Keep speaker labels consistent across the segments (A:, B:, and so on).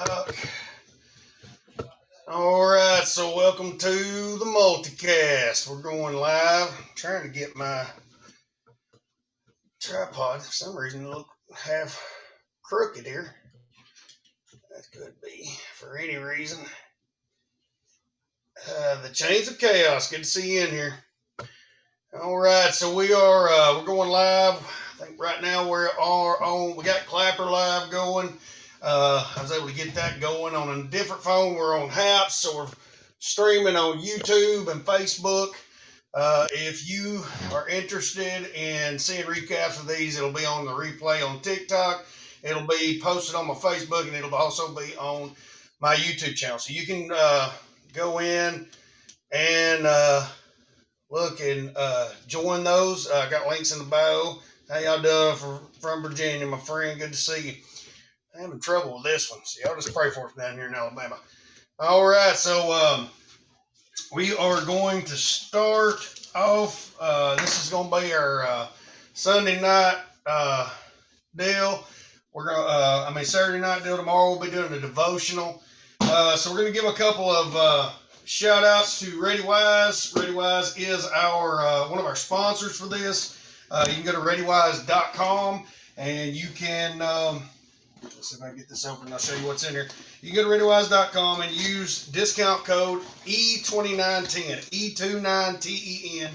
A: Uh, all right, so welcome to the multicast. We're going live. I'm trying to get my tripod. For some reason, it look half crooked here. That could be for any reason. The Chains of Chaos. Good to see you in here. All right, so we're going live. I think right now we're on. We got Clapper Live going. I was able to get that going on a different phone. We're on Haps, so we're streaming on YouTube and Facebook. If you are interested in seeing recaps of these, it'll be on the replay on TikTok. It'll be posted on my Facebook, and it'll also be on my YouTube channel. So you can go in and look and join those. I got links in the bio. How y'all doing from Virginia, my friend? Good to see you. I'm having trouble with this one, so y'all just pray for us down here in Alabama. All right, so we are going to start off. This is going to be our Sunday night deal. Saturday night deal. Tomorrow we'll be doing a devotional. So we're going to give a couple of shout outs to Ready Wise. Ready Wise is our one of our sponsors for this. You can go to readywise.com and you can let's see if I can get this open and I'll show you what's in here. You can go to readywise.com and use discount code E2910, E29TEN,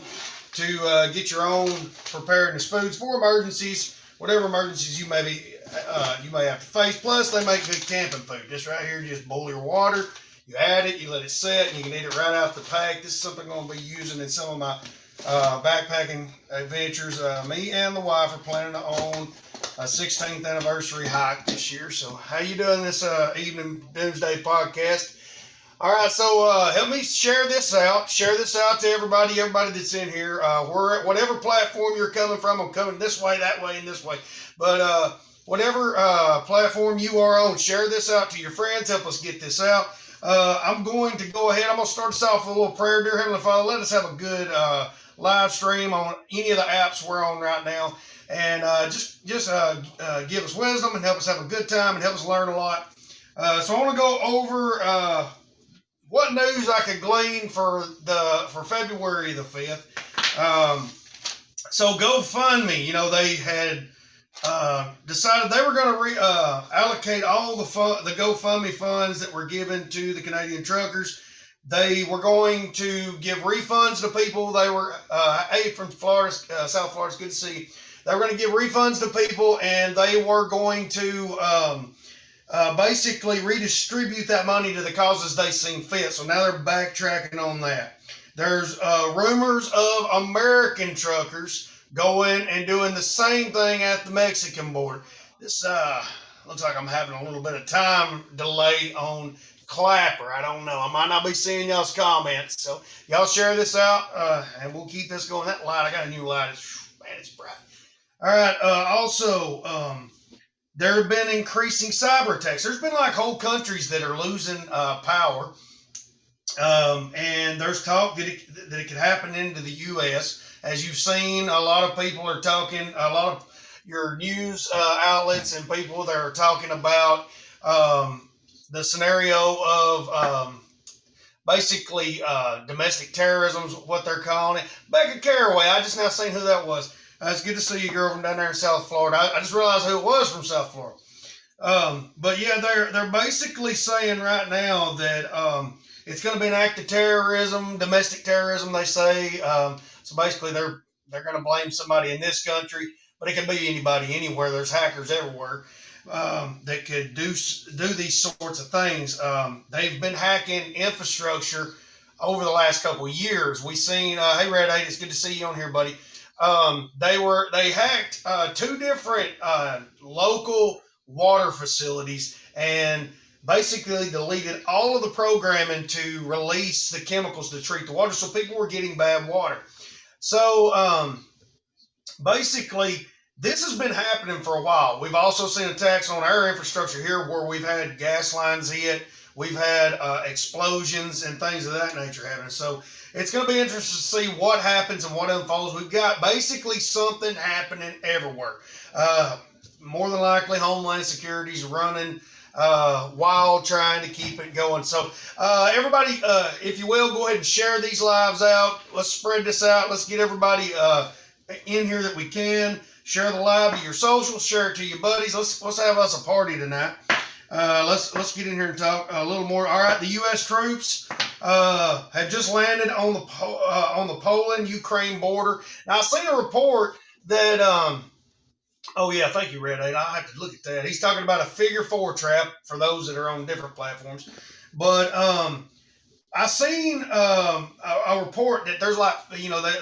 A: to get your own preparedness foods for emergencies, whatever emergencies you may have to face. Plus, they make good camping food. This right here, you just boil your water, you add it, you let it set, and you can eat it right out the pack. This is something I'm going to be using in some of my backpacking adventures. Me and the wife are planning to own a 16th anniversary hike this year. So how you doing this evening Doomsday podcast? All right, so help me share this out. Share this out to everybody that's in here. We're at whatever platform you're coming from. I'm coming this way, that way, and this way. But whatever platform you are on, share this out to your friends. Help us get this out. I'm going to go ahead. I'm going to start us off with a little prayer. Dear Heavenly Father, let us have a good live stream on any of the apps we're on right now. And just give us wisdom and help us have a good time and help us learn a lot. So I want to go over what news I could glean for February the 5th. So GoFundMe, they had decided they were going to allocate all the GoFundMe funds that were given to the Canadian truckers. They were going to give refunds to people. They were from Florida, South Florida. It's good to see you. They were going to give refunds to people, and they were going to basically redistribute that money to the causes they seem fit. So now they're backtracking on that. There's rumors of American truckers going and doing the same thing at the Mexican border. This looks like I'm having a little bit of time delay on Clapper. I don't know. I might not be seeing y'all's comments. So y'all share this out, and we'll keep this going. That light, I got a new light. It's bright. All right. Also, there have been increasing cyber attacks. There's been like whole countries that are losing power. And there's talk that it could happen into the U.S. As you've seen, a lot of people are talking, a lot of your news outlets and people that are talking about the scenario of basically domestic terrorism, what they're calling it. Becca Caraway, I just now seen who that was. It's good to see you, girl, from down there in South Florida. I just realized who it was from South Florida. But yeah, they're basically saying right now that it's going to be an act of terrorism, domestic terrorism, they say. So basically, they're going to blame somebody in this country, but it can be anybody, anywhere. There's hackers everywhere that could do these sorts of things. They've been hacking infrastructure over the last couple of years. We've seen, hey, Red 8, it's good to see you on here, buddy. They hacked two different local water facilities and basically deleted all of the programming to release the chemicals to treat the water, so people were getting bad water. So basically, this has been happening for a while. We've also seen attacks on our infrastructure here where we've had gas lines hit, we've had explosions and things of that nature happening. So it's going to be interesting to see what happens and what unfolds. We've got basically something happening everywhere. More than likely, Homeland Security's running while trying to keep it going. So everybody, if you will, go ahead and share these lives out. Let's spread this out. Let's get everybody in here that we can. Share the live to your socials. Share it to your buddies. Let's have us a party tonight. Let's get in here and talk a little more. All right, the U.S. troops have just landed on the Poland-Ukraine border. Now, I've seen a report that oh yeah, thank you, Red 8. I have to look at that. He's talking about a figure 4 trap for those that are on different platforms. But I seen a report that there's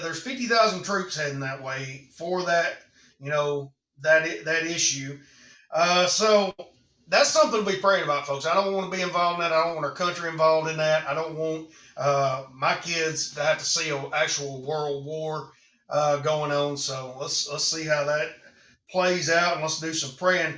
A: there's 50,000 troops heading that way for that that issue. So that's something to be praying about, folks. I don't want to be involved in that. I don't want our country involved in that. I don't want my kids to have to see an actual world war going on. So let's see how that plays out, and let's do some praying.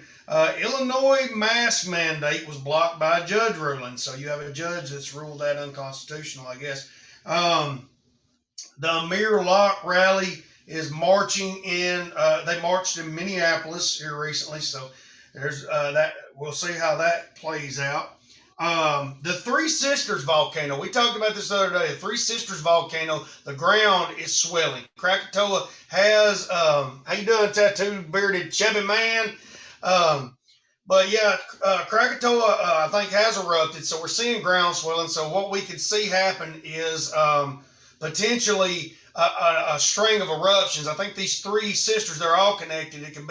A: Illinois mask mandate was blocked by a judge ruling. So you have a judge that's ruled that unconstitutional, I guess. The Amir Locke rally is marching in. They marched in Minneapolis here recently, so there's that. We'll see how that plays out. The Three Sisters volcano. We talked about this the other day. The Three Sisters volcano. The ground is swelling. Krakatoa has. How you doing, tattooed, bearded, chubby man? But yeah, Krakatoa, I think, has erupted. So we're seeing ground swelling. So what we could see happen is potentially a string of eruptions. I think these Three Sisters, they're all connected. It can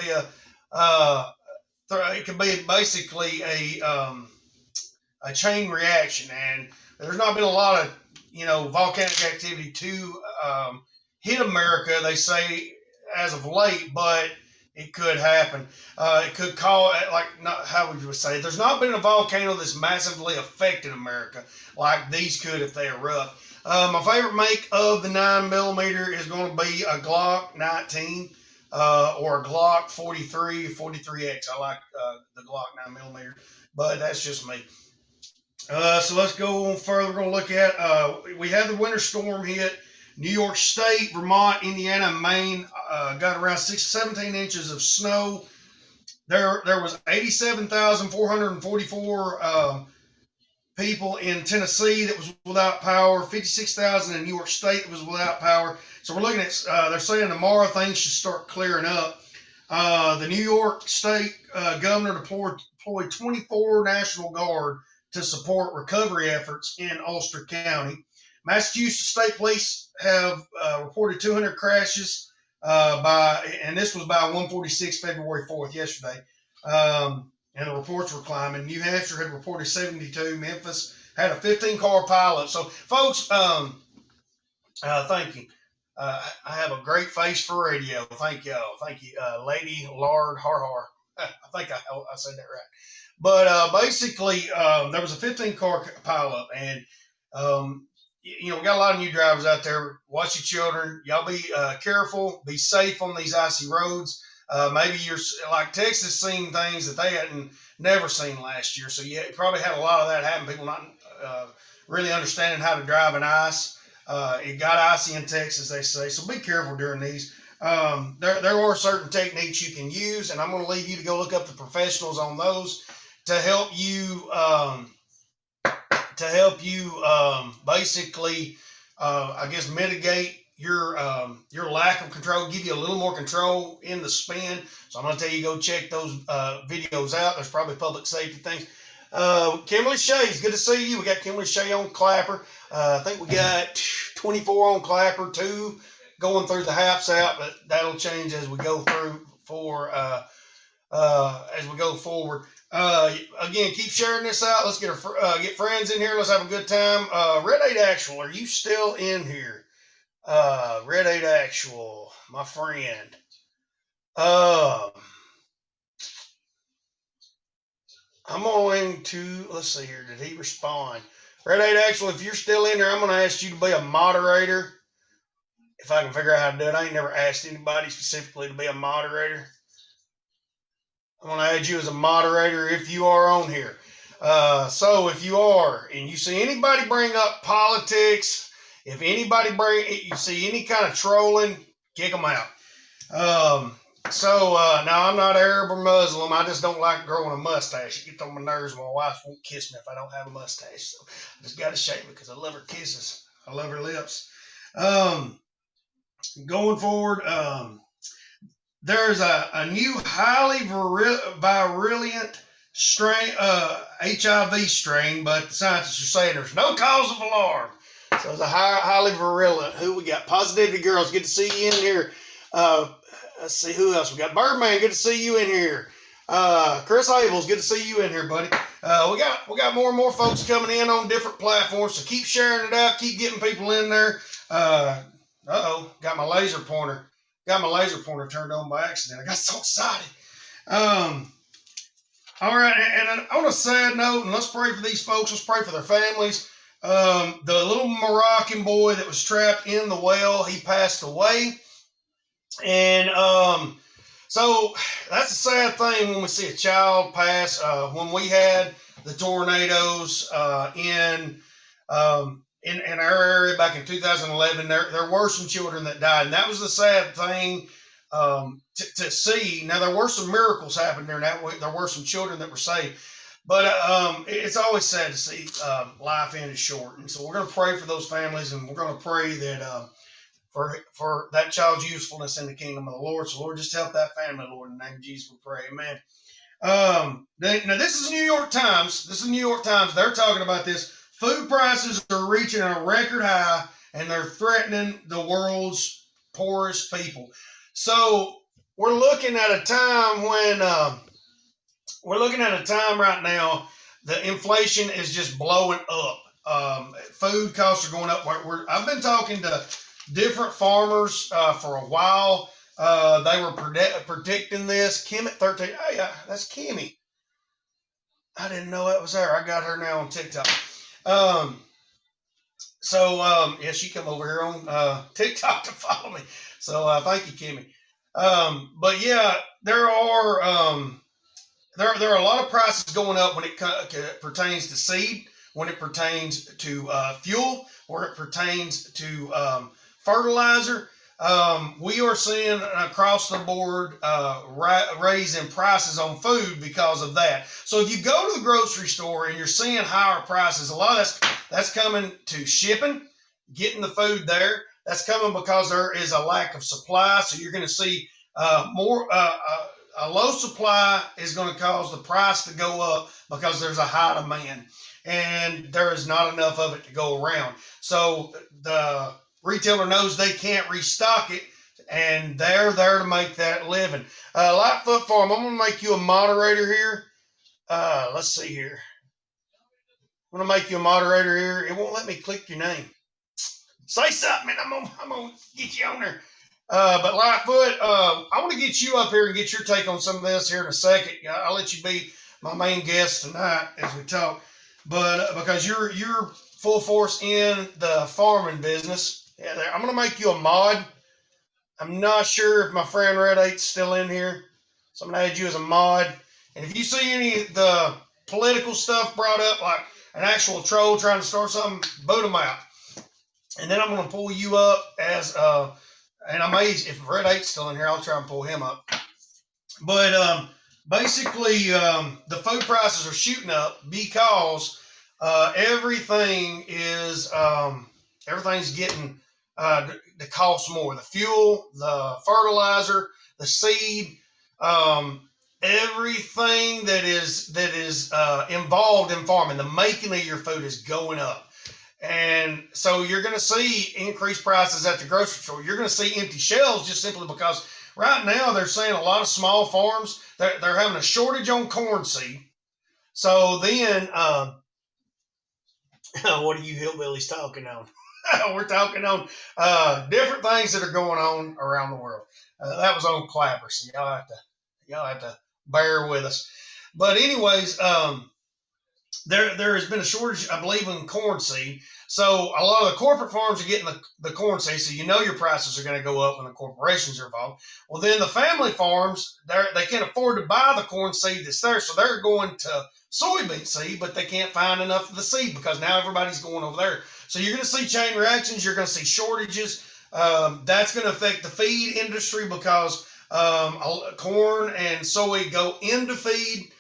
A: be basically a chain reaction, and there's not been a lot of volcanic activity to hit America, they say, as of late, but it could happen. It could how would you say? There's not been a volcano that's massively affected America like these could if they erupt. My favorite make of the 9mm is going to be a Glock 19 or a Glock 43, 43X. I like the Glock 9mm, but that's just me. So let's go on further. We're going to look at, we had the winter storm hit New York State, Vermont, Indiana, and Maine. Got around 17 inches of snow. There was 87,444 people in Tennessee that was without power, 56,000 in New York State that was without power. So we're looking at, they're saying tomorrow things should start clearing up. The New York State governor deployed 24 National Guard to support recovery efforts in Ulster County. Massachusetts State Police have reported 200 crashes and this was by 1:46 February 4th, yesterday. And the reports were climbing. New Hampshire had reported 72. Memphis had a 15-car pileup. So, folks, thank you. I have a great face for radio. Thank y'all. Thank you, Lady Lard Har. I think I said that right. But basically, there was a 15-car pileup, and we got a lot of new drivers out there. Watch your children. Y'all be careful. Be safe on these icy roads. Maybe you're like Texas, seeing things that they hadn't never seen last year. So you probably had a lot of that happen. People not really understanding how to drive in ice. It got icy in Texas, they say. So be careful during these. There are certain techniques you can use, and I'm going to leave you to go look up the professionals on those to help you basically, I guess, mitigate your lack of control, give you a little more control in the spin. So I'm going to tell you, go check those videos out. There's probably public safety things. Kimberly Shea, it's good to see you. We got Kimberly Shea on Clapper. I think we got 24 on Clapper, 2 going through the Haps out, but that'll change as we go through as we go forward. Again, keep sharing this out. Let's get friends in here. Let's have a good time. Red 8 Actual, are you still in here? Red 8 Actual, my friend. I'm going to, let's see here. Did he respond? Red 8 Actual, if you're still in there, I'm going to ask you to be a moderator. If I can figure out how to do it. I ain't never asked anybody specifically to be a moderator. I'm going to add you as a moderator if you are on here. So if you are, and you see anybody bring up politics, if anybody you see any kind of trolling, kick them out. So now I'm not Arab or Muslim. I just don't like growing a mustache. It gets on my nerves. My wife won't kiss me if I don't have a mustache. So I just got to shave it because I love her kisses. I love her lips. Um, Going forward, there's a new highly virulent strain, HIV strain, but the scientists are saying there's no cause of alarm. So it's a highly virulent. Who we got? Positivity Girls, good to see you in here. Let's see who else we got. Birdman, good to see you in here. Chris Abels, good to see you in here, buddy. We got more and more folks coming in on different platforms, so keep sharing it out, keep getting people in there. Got my laser pointer. Got my laser pointer turned on by accident. I got so excited. All right, and on a sad note, and let's pray for these folks. Let's pray for their families. The little Moroccan boy that was trapped in the well, he passed away. And so that's a sad thing when we see a child pass. When we had the tornadoes in our area back in 2011, there were some children that died, and that was the sad thing to see. Now there were some miracles happening there, and there were some children that were saved, but it's always sad to see life end short. And so we're going to pray for those families, and we're going to pray that for that child's usefulness in the kingdom of the Lord. So Lord, just help that family, Lord, in the name of Jesus, we pray, amen. Now this is New York Times. This is New York Times. They're talking about this. Food prices are reaching a record high, and they're threatening the world's poorest people. So we're looking at a time right now. The inflation is just blowing up. Food costs are going up. I've been talking to different farmers for a while. They were predicting this. Kim at 13. Hey, that's Kimmy. I didn't know that was her. I got her now on TikTok. Yeah, she come over here on TikTok to follow me. So thank you, Kimmy. But yeah, there are a lot of prices going up when it pertains to seed, when it pertains to fuel, where it pertains to fertilizer. We are seeing across the board raise in prices on food because of that. So if you go to the grocery store and you're seeing higher prices, a lot of that's coming to shipping, getting the food there. That's coming because there is a lack of supply. So you're going to see more. A low supply is going to cause the price to go up because there's a high demand, and there is not enough of it to go around. So the retailer knows they can't restock it, and they're there to make that living. Lightfoot Farm, I'm going to make you a moderator here. Let's see here. I'm going to make you a moderator here. It won't let me click your name. Say something, and I'm gonna get you on there. But Lightfoot, I want to get you up here and get your take on some of this here in a second. I'll let you be my main guest tonight as we talk. But because you're full force in the farming business, I'm going to make you a mod. I'm not sure if my friend Red 8's still in here, so I'm going to add you as a mod. And if you see any of the political stuff brought up, like an actual troll trying to start something, boot them out. And then I'm going to pull you up as, and I may, if Red 8's still in here, I'll try and pull him up. But basically, the food prices are shooting up because everything is, everything's getting the cost more. The fuel, the fertilizer, the seed, everything that is involved in farming, the making of your food is going up. And so you're going to see increased prices at the grocery store. You're going to see empty shelves just simply because right now they're saying a lot of small farms, they're having a shortage on corn seed. So then, what are you hillbillies talking on? We're talking on different things that are going on around the world. That was on Clapper, so y'all have to bear with us. But anyways, there has been a shortage, I believe, in corn seed. So a lot of the corporate farms are getting the corn seed, so you know your prices are going to go up when the corporations are involved. Well, then the family farms, they can't afford to buy the corn seed that's there, so they're going to soybean seed, but they can't find enough of the seed because now everybody's going over there. So you're going to see chain reactions. You're going to see shortages. That's going to affect the feed industry because corn and soy go into feed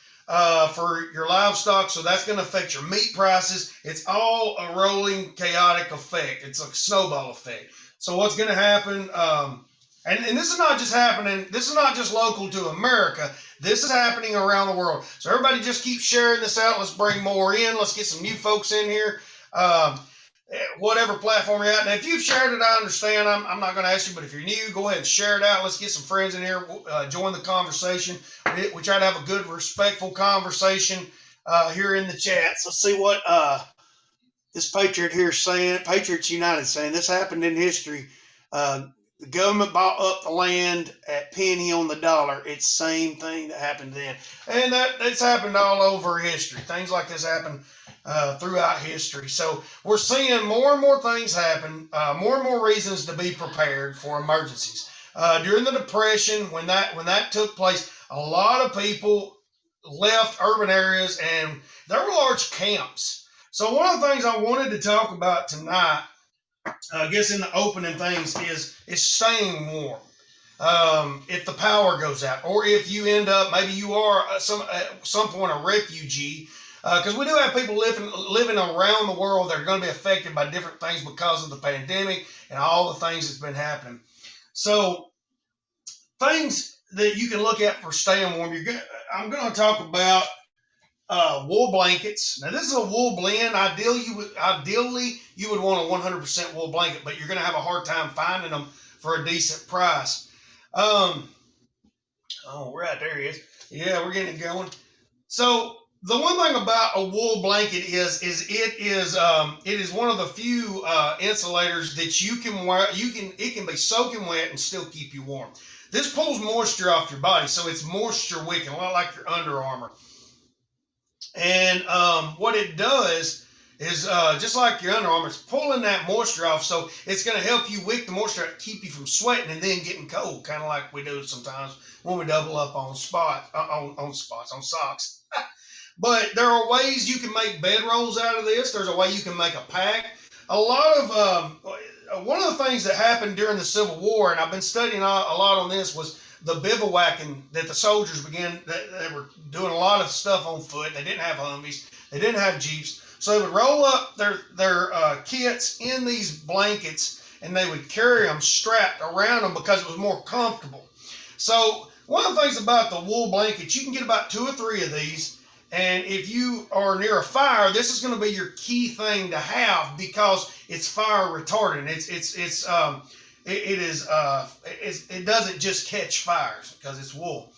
A: for your livestock, so that's going to affect your meat prices. It's all a rolling, chaotic effect. It's a snowball effect. So what's going to happen? And this is not just happening. This is not just local to America. This is happening around the world. So everybody just keep sharing this out. Let's bring more in. Let's get some new folks in here. Whatever platform you're at. Now, if you've shared it, I understand. I'm not going to ask you, but if you're new, go ahead and share it out. Let's get some friends in here. Join the conversation. We try to have a good, respectful conversation here in the chats. Let's see what this Patriot here is saying. Patriots United saying this happened in history. The government bought up the land at penny on the dollar. It's the same thing that happened then. And that's happened all over history. Things like this happen throughout history. So we're seeing more and more things happen, more and more reasons to be prepared for emergencies. During the Depression, when that took place, a lot of people left urban areas and there were large camps. So one of the things I wanted to talk about tonight, I guess in the opening things, is staying warm. If the power goes out, or if you end up, maybe you are at some point a refugee, because we do have people living around the world that are going to be affected by different things because of the pandemic and all the things that's been happening. So things that you can look at for staying warm. I'm going to talk about wool blankets. Now, this is a wool blend. Ideally, you would want a 100% wool blanket, but you're going to have a hard time finding them for a decent price. Oh, right, there he is. Yeah, we're getting it going. So the one thing about a wool blanket is it is one of the few insulators that you can wear. It can be soaking wet and still keep you warm. This pulls moisture off your body, so it's moisture wicking, a lot like your Under Armour. And what it does is just like your Under Armour, it's pulling that moisture off, so it's going to help you wick the moisture out, keep you from sweating and then getting cold, kind of like we do sometimes when we double up on socks. But there are ways you can make bedrolls out of this. There's a way you can make a pack. A lot of one of the things that happened during the Civil War, and I've been studying a lot on this, was the bivouacking that the soldiers began. They were doing a lot of stuff on foot. They didn't have Humvees. They didn't have Jeeps. So they would roll up their kits in these blankets, and they would carry them strapped around them because it was more comfortable. So one of the things about the wool blankets, you can get about 2 or 3 of these. And if you are near a fire, this is going to be your key thing to have because it's fire retardant. It doesn't just catch fires because it's wool.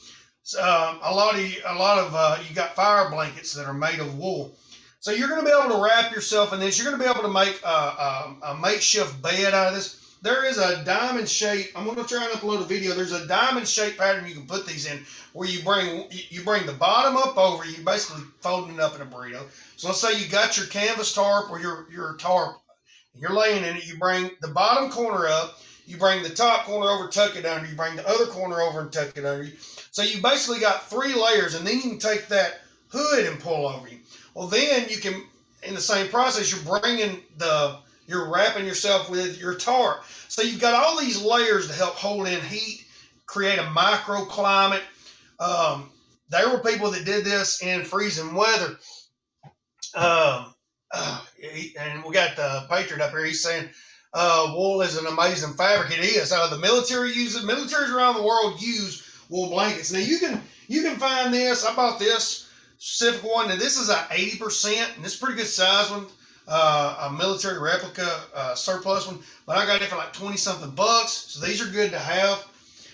A: So, a lot of you got fire blankets that are made of wool. So you're going to be able to wrap yourself in this. You're going to be able to make a makeshift bed out of this. There is a diamond shape. I'm going to try and upload a video. There's a diamond shape pattern you can put these in where you bring the bottom up over. You basically folding it up in a burrito. So let's say you got your canvas tarp or your tarp. You're laying in it. You bring the bottom corner up. You bring the top corner over, tuck it under. You bring the other corner over and tuck it under you. So you basically got 3 layers, and then you can take that hood and pull over you. Well, then you can, in the same process, you're wrapping yourself with your tarp. So you've got all these layers to help hold in heat, create a microclimate. There were people that did this in freezing weather. And we got the Patriot up here. He's saying wool is an amazing fabric. It is. The military uses it. Militaries around the world use wool blankets. Now you can find this. I bought this specific one, and this is a 80%, and it's a pretty good size one. A military replica surplus one, but I got it for like 20-something bucks. So these are good to have.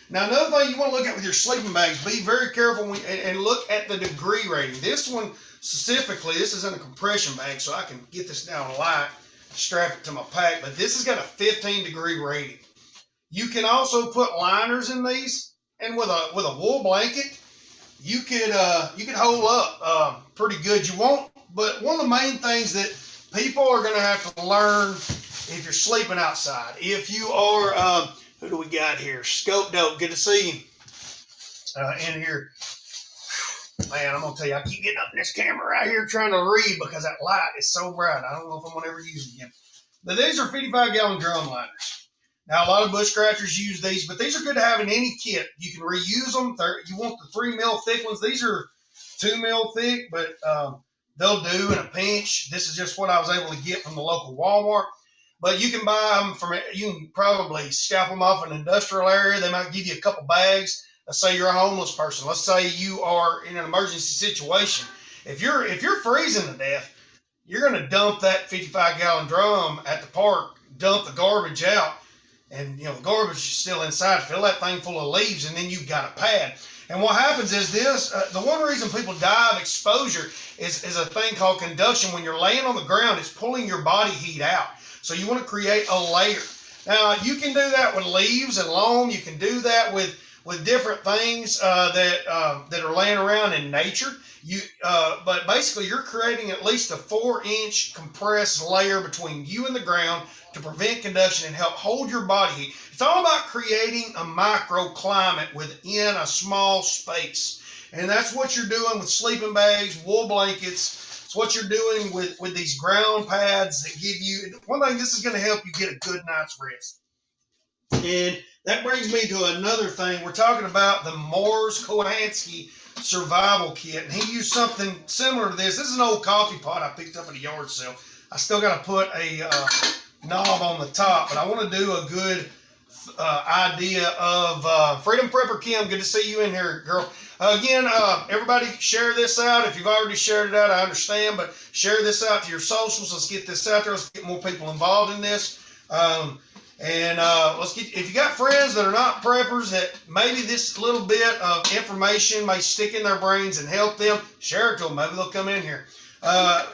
A: Now, another thing you want to look at with your sleeping bags, be very careful and look at the degree rating. This one specifically, this is in a compression bag, so I can get this down light, strap it to my pack, but this has got a 15-degree rating. You can also put liners in these, and with a wool blanket, you could hold up pretty good. You won't, but one of the main things that people are going to have to learn if you're sleeping outside. If you are, who do we got here? Scope Dope, good to see you in here. Man, I'm going to tell you, I keep getting up in this camera right here trying to read because that light is so bright. I don't know if I'm going to ever use it again. But these are 55-gallon drum liners. Now, a lot of bush scratchers use these, but these are good to have in any kit. You can reuse them. You want the 3 mil thick ones. These are 2 mil thick, but they'll do in a pinch. This is just what I was able to get from the local Walmart. But you can buy them from, you can probably scalp them off an industrial area. They might give you a couple bags. Let's say you're a homeless person. Let's say you are in an emergency situation. If you're freezing to death, you're going to dump that 55-gallon drum at the park, dump the garbage out, and the garbage is still inside. Fill that thing full of leaves, and then you've got a pad. And what happens is this: the one reason people die of exposure is a thing called conduction. When you're laying on the ground, it's pulling your body heat out. So you want to create a layer. Now you can do that with leaves and loam. You can do that with different things that are laying around in nature. But basically, you're creating at least a 4-inch compressed layer between you and the ground to prevent conduction and help hold your body heat. It's all about creating a microclimate within a small space. And that's what you're doing with sleeping bags, wool blankets. It's what you're doing with these ground pads that give you, one thing, this is going to help you get a good night's rest. And that brings me to another thing. We're talking about the Morris Kohansky survival kit. And he used something similar to this. This is an old coffee pot I picked up at a yard sale. I still got to put a knob on the top, but I want to do a good idea of Freedom Prepper Kim. Good to see you in here, girl. Again, everybody share this out. If you've already shared it out, I understand, but share this out to your socials. Let's get this out there. Let's get more people involved in this. Let's get, if you got friends that are not preppers, that maybe this little bit of information may stick in their brains and help them, share it to them. Maybe they'll come in here.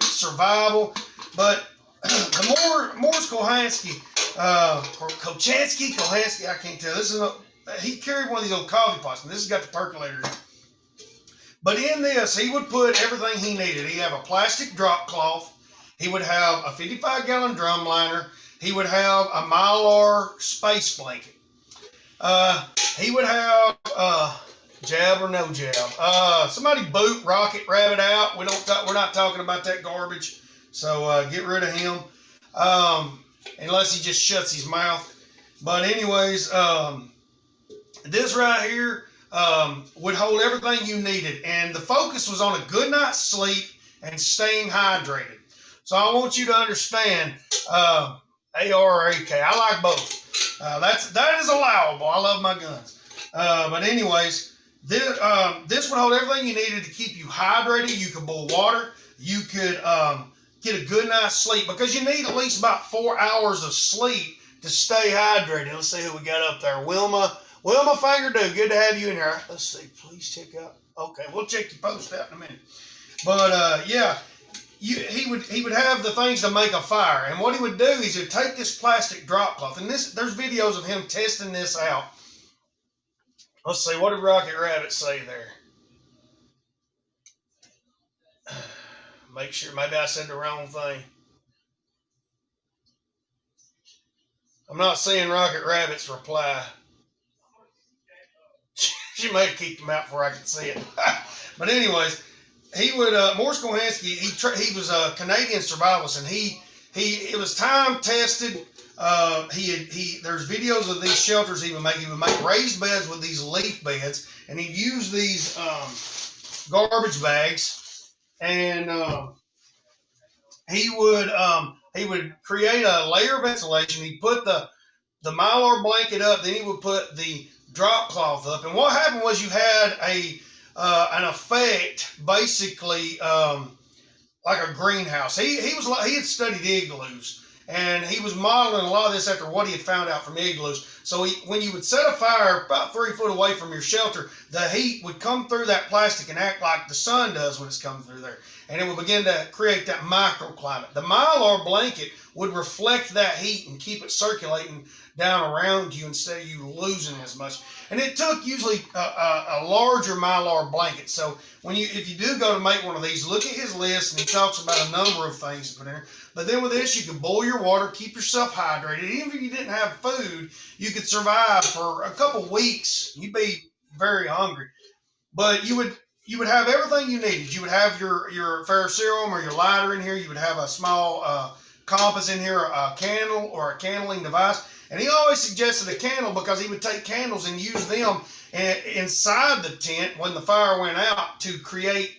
A: Survival. But the Morris Kohansky, Kohansky, I can't tell. This is he carried one of these old coffee pots, and this has got the percolator in it. But in this, he would put everything he needed. He'd have a plastic drop cloth. He would have a 55-gallon drum liner. He would have a Mylar space blanket. He would have jab or no jab. Somebody boot Rocket Rabbit out. We're not talking about that garbage. So get rid of him, unless he just shuts his mouth. But anyways, this right here would hold everything you needed. And the focus was on a good night's sleep and staying hydrated. So I want you to understand, AR or AK, I like both. That is allowable. I love my guns. But anyways, this would hold everything you needed to keep you hydrated. You could boil water. You could get a good night's sleep, because you need at least about 4 hours of sleep to stay hydrated. Let's see who we got up there. Wilma Fingerdo, good to have you in here. Let's see, please check out. Okay, we'll check your post out in a minute. But yeah, he would have the things to make a fire, and what he would do is he'd take this plastic drop cloth, and there's videos of him testing this out. Let's see, what did Rocket Rabbit say there? Make sure, maybe I said the wrong thing. I'm not seeing Rocket Rabbit's reply. She may have kicked him out before I could see it. But anyways, he would, Morris Kohansky, he was a Canadian survivalist, and it was time tested. There's videos of these shelters he would make. He would make raised beds with these leaf beds, and he'd use these garbage bags. And he would create a layer of insulation. He'd put the Mylar blanket up, then he would put the drop cloth up. And what happened was you had an effect, basically like a greenhouse. He had studied igloos, and he was modeling a lot of this after what he had found out from igloos. So when you would set a fire about 3 foot away from your shelter, the heat would come through that plastic and act like the sun does when it's coming through there. And it would begin to create that microclimate. The Mylar blanket would reflect that heat and keep it circulating down around you instead of you losing as much. And it took usually a larger Mylar blanket. So if you do go to make one of these, look at his list, and he talks about a number of things to put in there. But then with this, you can boil your water, keep yourself hydrated. Even if you didn't have food, you could survive for a couple weeks. You'd be very hungry. But you would have everything you needed. You would have your ferrocerium or your lighter in here. You would have a small compass in here, a candle or a candling device. And he always suggested a candle because he would take candles and use them inside the tent when the fire went out to create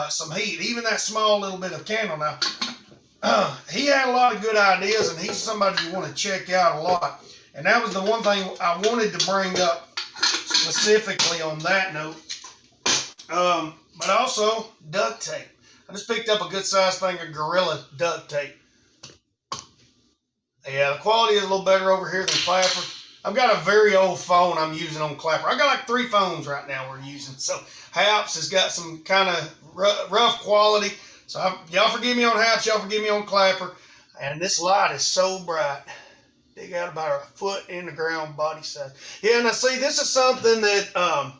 A: some heat. Even that small little bit of candle. Now, he had a lot of good ideas, and he's somebody you want to check out a lot. And that was the one thing I wanted to bring up specifically on that note. But also duct tape. I just picked up a good sized thing of Gorilla duct tape. Yeah, the quality is a little better over here than Clapper. I've got a very old phone I'm using on Clapper. I got like 3 phones right now we're using. So Haps has got some kind of rough quality. So y'all forgive me on Haps, y'all forgive me on Clapper. And this light is so bright. Dig out about a foot in the ground body size. Yeah, now see, this is something that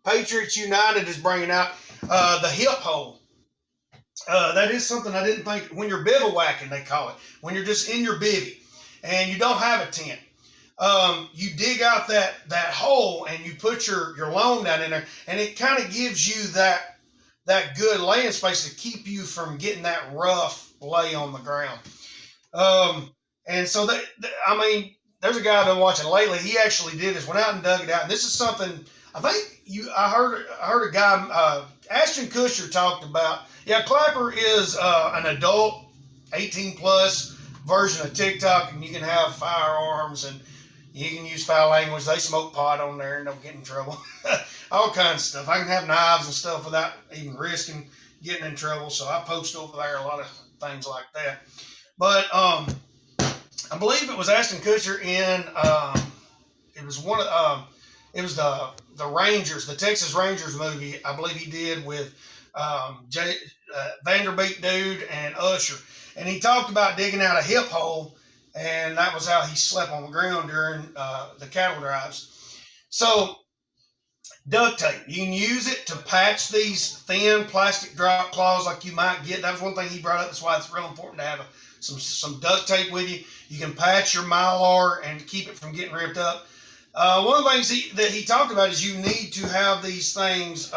A: Patriots United is bringing out. The hip hole. That is something I didn't think. When you're bivouacking, they call it. When you're just in your bivvy and you don't have a tent, you dig out that hole and you put your loan down in there, and it kind of gives you that good laying space to keep you from getting that rough lay on the ground. And so I mean, there's a guy I've been watching lately. He actually did this, went out and dug it out. And this is something I think I heard a guy, Ashton Kutcher talked about. Yeah, Clapper is an adult, 18 plus version of TikTok, and you can have firearms and you can use foul language. They smoke pot on there and don't get in trouble. All kinds of stuff. I can have knives and stuff without even risking getting in trouble. So I post over there a lot of things like that. But I believe it was Ashton Kutcher in it was the Rangers, the Texas Rangers movie. I believe he did with Vanderbeek dude and Usher, and he talked about digging out a hip hole, and that was how he slept on the ground during the cattle drives. So duct tape, you can use it to patch these thin plastic drop cloths like you might get. That was one thing he brought up. That's why it's real important to have some duct tape with you. You can patch your Mylar and keep it from getting ripped up. One of the things that he talked about is you need to have these things.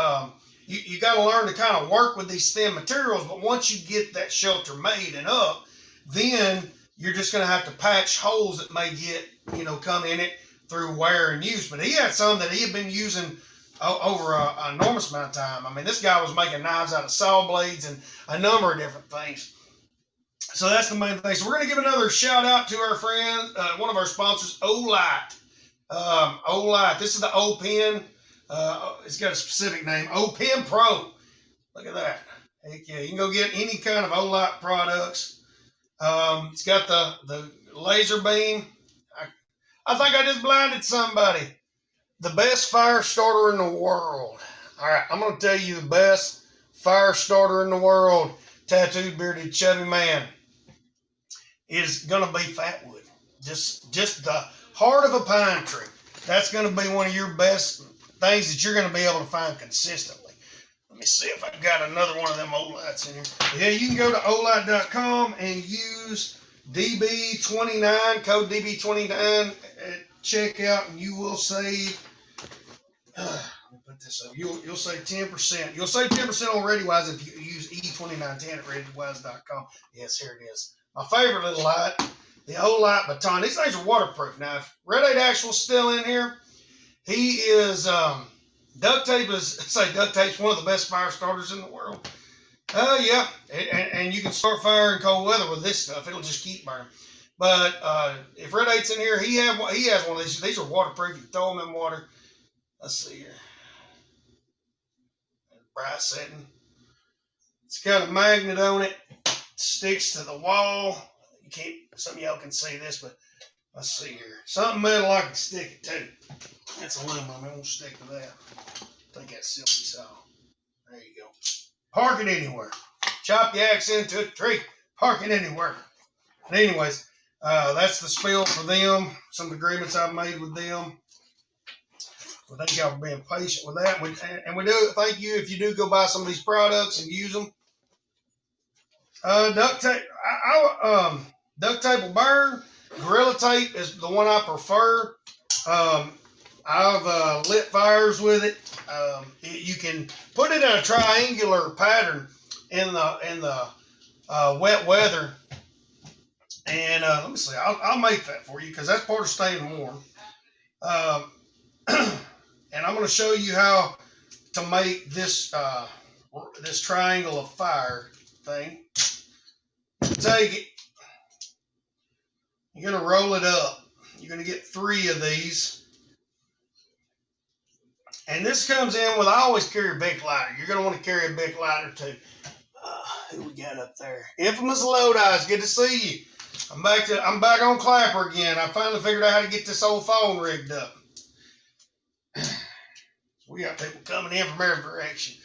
A: You got to learn to kind of work with these thin materials, but once you get that shelter made and up, then you're just going to have to patch holes that may get, come in it through wear and use. But he had some that he had been using over an enormous amount of time. I mean, this guy was making knives out of saw blades and a number of different things. So that's the main thing. So we're going to give another shout out to our friend, one of our sponsors, Olight. Olight. This is the O-Pen. It's got a specific name, O-Pen Pro. Look at that. Heck yeah, you can go get any kind of Olight products. It's got the laser beam. I think I just blinded somebody. The best fire starter in the world. All right, I'm going to tell you the best fire starter in the world, tattooed, bearded, chubby man, is going to be Fatwood. Just the heart of a pine tree. That's going to be one of your best things that you're going to be able to find consistently. Let me see if I've got another one of them Olights in here. Yeah, you can go to olight.com and use DB29, code DB29 at checkout, and you will save. Let me put this up. You'll save 10%. You'll save 10% on ReadyWise if you use E2910 at ReadyWise.com. Yes, here it is. My favorite little light, the Olight Baton. These things are waterproof. Now, if Red 8 Actual's still in here, he is, duct tape's one of the best fire starters in the world. Yeah, and you can start fire in cold weather with this stuff. It'll just keep burning. But if Red 8's in here, he has one of these. These are waterproof. You throw them in water. Let's see here. Bright setting. It's got a magnet on it. It sticks to the wall. You can't. Some of y'all can see this, but let's see here. Something metal I can stick it to. That's aluminum. It won't stick to that. I think that's silky saw. There you go. Park it anywhere. Chop the axe into a tree. Park it anywhere. And anyways, that's the spill for them. Some agreements I've made with them. Well, thank y'all for being patient with that. And we do thank you if you do go buy some of these products and use them. Duct tape. Duct tape will burn. Gorilla tape is the one I prefer. I've lit fires with it. You can put it in a triangular pattern in the wet weather, And let me see, I'll make that for you because that's part of staying warm. And I'm going to show you how to make this this triangle of fire thing. Take it. You're going to roll it up. You're going to get 3 of these. And this comes in with, I always carry a big lighter. You're going to want to carry a big lighter too. Who we got up there? Infamous Load Eyes, good to see you. I'm back on Clapper again. I finally figured out how to get this old phone rigged up. We got people coming in from every direction.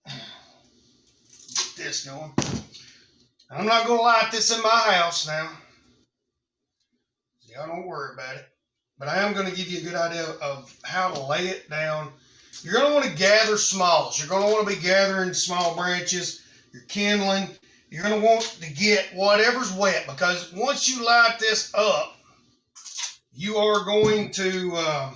A: Get this going. I'm not going to light this in my house now. Y'all don't worry about it. But I am going to give you a good idea of how to lay it down. You're going to want to gather smalls. You're going to want to be gathering small branches. You're kindling. You're going to want to get whatever's wet, because once you light this up, you are going to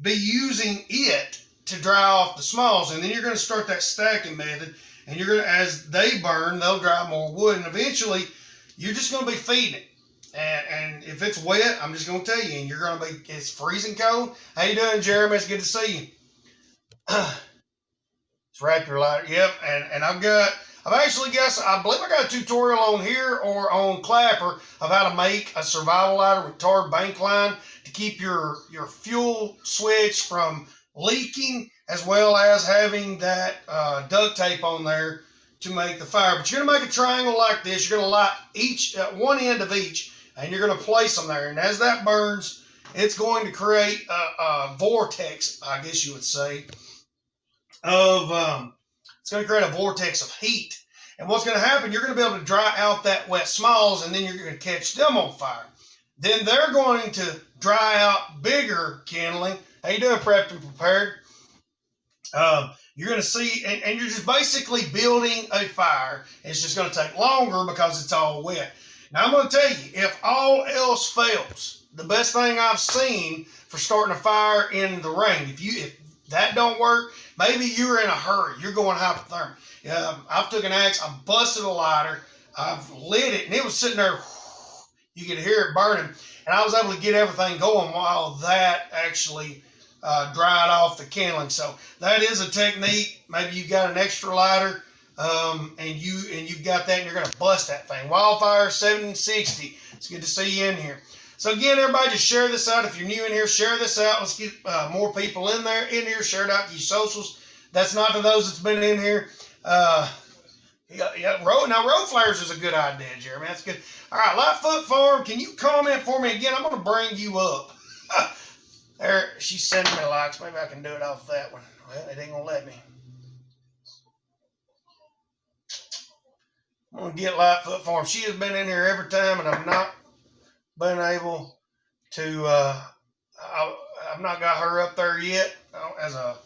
A: be using it to dry off the smalls, and then you're going to start that stacking method, and you're going to, as they burn, they'll dry more wood, and eventually you're just going to be feeding it. And if it's wet, I'm just going to tell you, and you're going to be, it's freezing cold. How you doing, Jeremy? It's good to see you. It's Raptor lighter. Yep, and I believe I got a tutorial on here or on Clapper of how to make a survival lighter with tarred bank line to keep your fuel switch from leaking, as well as having that duct tape on there to make the fire. But you're going to make a triangle like this. You're going to light each one end of each, and you're going to place them there. And as that burns, it's going to create a vortex, I guess you would say, of it's going to create a vortex of heat. And what's going to happen, you're going to be able to dry out that wet smalls, and then you're going to catch them on fire. Then they're going to dry out bigger kindling. How you doing, prepped and prepared? You're going to see, and you're just basically building a fire. It's just going to take longer because it's all wet. Now, I'm going to tell you, if all else fails, the best thing I've seen for starting a fire in the rain, if that don't work, maybe you're in a hurry. You're going hypothermic. I took an axe. I busted a lighter. I've lit it, and it was sitting there. You could hear it burning, and I was able to get everything going while that actually dried off the kindling. So that is a technique. Maybe you got an extra lighter, and you've got that, and you're going to bust that thing. Wildfire 760. It's good to see you in here. So again, everybody, just share this out. If you're new in here, share this out. Let's get more people in here. Share it out to your socials. That's not to those that's been in here. Road flares is a good idea, Jeremy. That's good. All right, Lightfoot Farm, can you comment for me again? I'm going to bring you up. There, she's sending me likes. Maybe I can do it off that one. Well, it ain't going to let me. I'm going to get Lightfoot Farm. She has been in here every time, and I've not been able to, I've not got her up there yet as a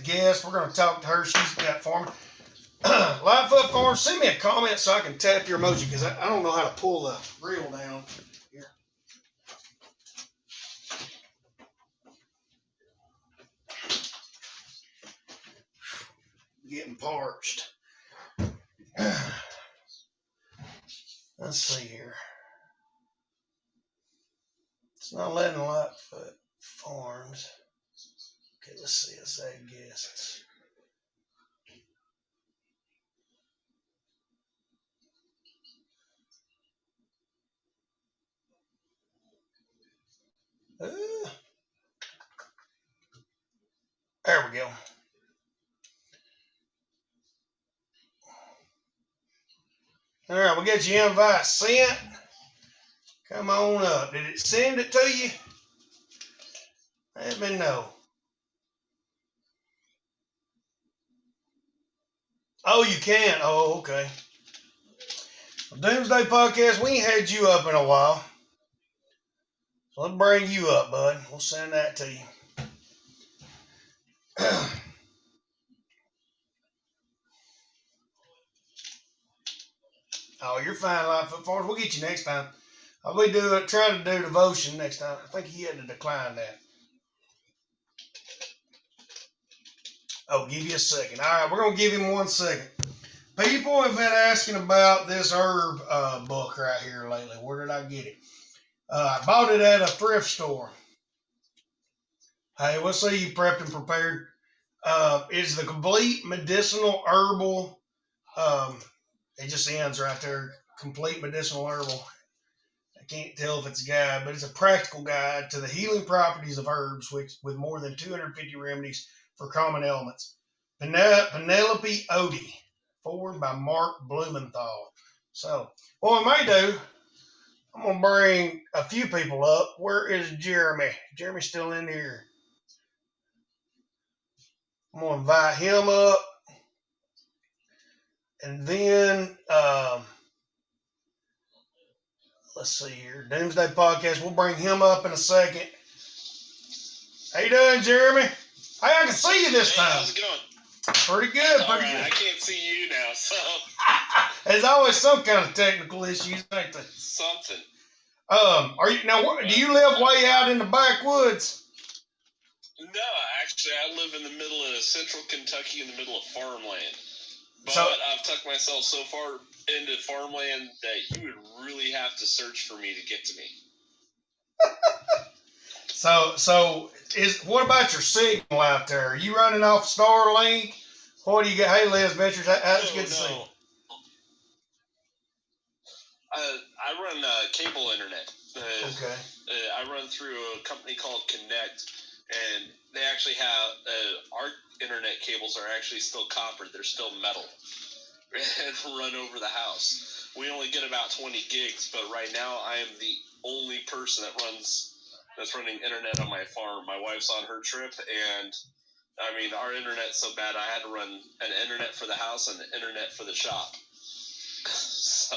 A: guest. We're going to talk to her. She's got for me. Lightfoot Farm, send me a comment so I can tap your emoji, because I don't know how to pull the reel down here. Getting parched. Let's see here. It's not letting Lightfoot Farms. Okay, let's see. Let's say guests. There we go. All right, we got your invite sent. Come on up. Did it send it to you? Let me know. Oh, you can? Oh, okay. Well, Doomsday Podcast, we ain't had you up in a while. So let's bring you up, bud. We'll send that to you. Oh, you're fine, Lightfoot Farms. We'll get you next time. I'll be trying to do devotion next time. I think he had to decline that. Oh, give you a second. All right, we're going to give him 1 second. People have been asking about this herb book right here lately. Where did I get it? I bought it at a thrift store. Hey, we'll see you prepped and prepared. It's the complete medicinal herbal. Um, it just ends right there. Complete medicinal herbal. I can't tell if it's a guide, but it's a practical guide to the healing properties of herbs, which with more than 250 remedies for common ailments. Penelope Odie, forward by Mark Blumenthal. So, what we may do, I'm gonna bring a few people up. Where is Jeremy? Jeremy's still in here. I'm gonna invite him up, and then let's see here. Doomsday Podcast. We'll bring him up in a second. How you doing, Jeremy? Hey, I can see you this time.
B: How's it going?
A: Pretty good.
B: All right, I can't see you now, so.
A: There's always some kind of technical issues, ain't there?
B: Something.
A: Are you now? Do you live way out in the backwoods?
B: No, actually, I live in the middle of central Kentucky, in the middle of farmland. But
A: So-
B: I've tucked myself so far into farmland that you would really have to search for me to get to me.
A: So what about your signal out there? Are you running off Starlink? What do you got? Hey, Les Ventures, how's it good to see you?
B: I run cable internet.
A: Okay.
B: I run through a company called Connect, and they actually have our internet cables are actually still copper. They're still metal and run over the house. We only get about 20 gigs, but right now I am the only person that's running internet on my farm. My wife's on her trip, and I mean, our internet's so bad I had to run an internet for the house and an internet for the shop. So.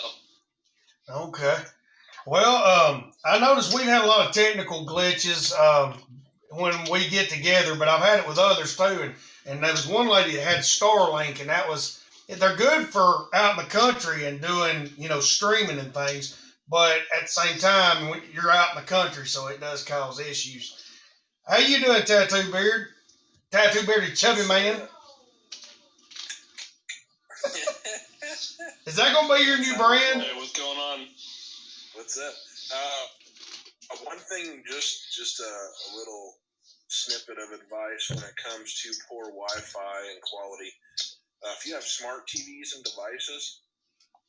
A: Okay. Well, I noticed we've had a lot of technical glitches when we get together, but I've had it with others too. And there was one lady that had Starlink, and they're good for out in the country and doing, streaming and things. But at the same time, when you're out in the country, so it does cause issues. How you doing, Tattoo Beard? Tattoo Bearded Chubby Man? Is that going to be your new brand?
B: Hey, what's going on?
C: What's up? One thing, just a little snippet of advice when it comes to poor Wi-Fi and quality. If you have smart TVs and devices,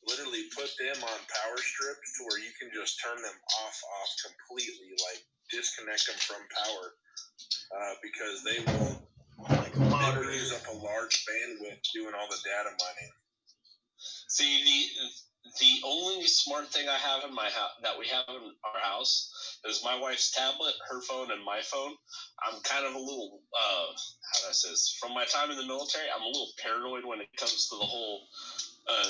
C: literally put them on power strips to where you can just turn them off completely, like disconnect them from power, because they will use up a large bandwidth doing all the data mining.
B: See, the only smart thing I have in my house that we have in our house is my wife's tablet, her phone, and my phone. I'm kind of a little, how do I say this? From my time in the military, I'm a little paranoid when it comes to the whole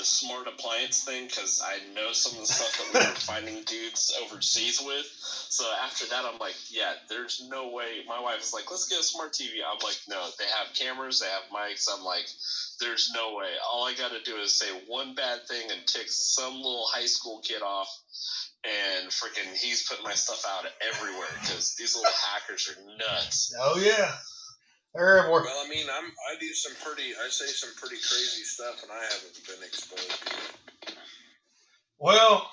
B: smart appliance thing, because I know some of the stuff that we were finding dudes overseas with. So after that, I'm like, yeah, there's no way. My wife is like, let's get a smart TV. I'm like, no, they have cameras, they have mics. I'm like, there's no way. All I got to do is say one bad thing and tick some little high school kid off, and freaking he's putting my stuff out everywhere, because these little hackers are nuts.
A: Oh, yeah. They're everywhere.
C: Well, I mean, I say some pretty crazy stuff, and I haven't been exposed to it.
A: Well,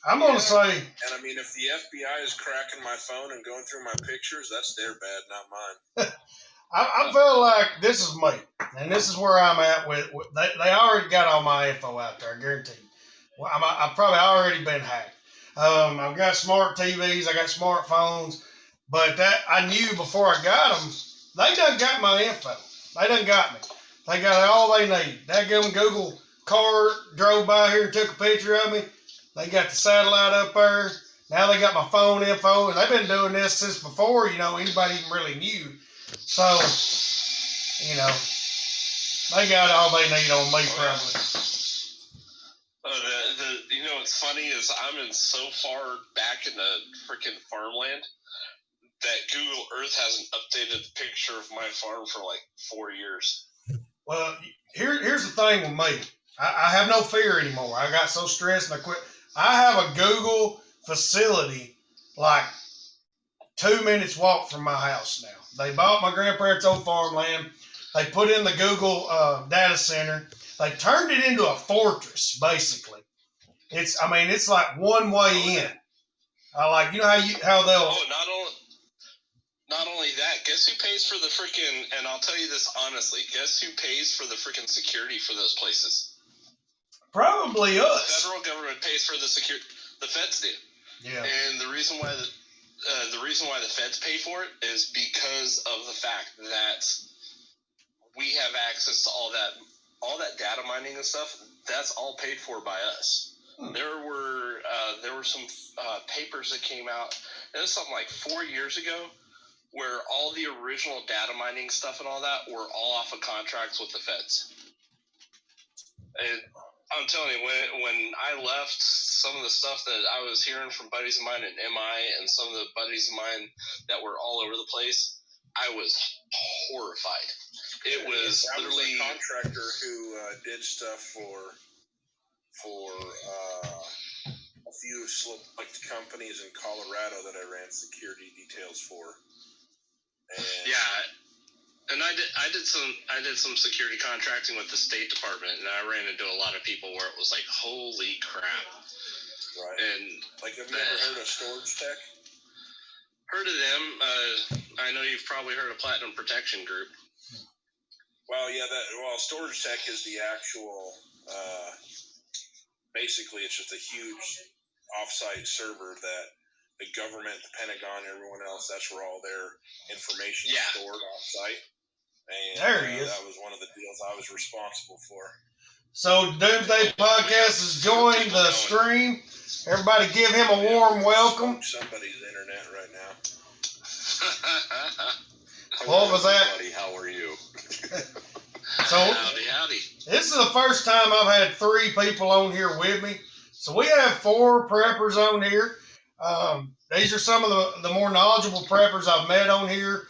A: I'm going to say...
C: And I mean, if the FBI is cracking my phone and going through my pictures, that's their bad, not mine.
A: I feel like this is me, and this is where I'm at with they already got all my info out there, I guarantee you. Well, I've probably already been hacked. I've got smart TVs, I got smartphones, but that I knew before I got them, they done got my info. They done got me. They got all they need. That Google car drove by here and took a picture of me. They got the satellite up there. Now they got my phone info, and they've been doing this since before, anybody even really knew. So, they got all they need on me, probably.
B: What's funny is I'm in so far back in the freaking farmland that Google Earth hasn't updated the picture of my farm for like 4 years.
A: Well, here's the thing with me. I have no fear anymore. I got so stressed and I quit. I have a Google facility like 2 minutes walk from my house now. They bought my grandparents' old farmland. They put in the Google data center. They turned it into a fortress, basically. It's like one way in. Like, you know how they'll.
B: Oh, not only that, guess who pays for the freaking, and I'll tell you this honestly, guess who pays for the freaking security for those places?
A: Probably us.
B: The federal government pays for the security. The feds do.
A: Yeah.
B: And the reason why the feds pay for it is because of the fact that we have access to all that data mining and stuff. That's all paid for by us. There were some papers that came out. It was something like 4 years ago, where all the original data mining stuff and all that were all off of contracts with the feds. And I'm telling you, when I left, some of the stuff that I was hearing from buddies of mine at MI and some of the buddies of mine that were all over the place, I was horrified. It was literally
C: a contractor who did stuff for a few select companies in Colorado that I ran security details for. And
B: and I did some security contracting with the State Department, and I ran into a lot of people where it was like, holy crap.
C: Right.
B: And
C: like, have you ever heard of Storage Tech?
B: Heard of them. I know you've probably heard of Platinum Protection Group.
C: Well, yeah, Storage Tech is the actual, basically it's just a huge offsite server that the government, the Pentagon, everyone else, that's where all their information is stored offsite. And
A: there he is.
C: That was one of the deals I was responsible for.
A: So Doomsday Podcast has joined the stream. Everybody give him a warm welcome.
C: Somebody's internet right now.
A: What was that?
D: Buddy, how are you?
A: So
B: howdy.
A: This is the first time I've had 3 people on here with me. So we have 4 preppers on here. These are some of the more knowledgeable preppers I've met on here.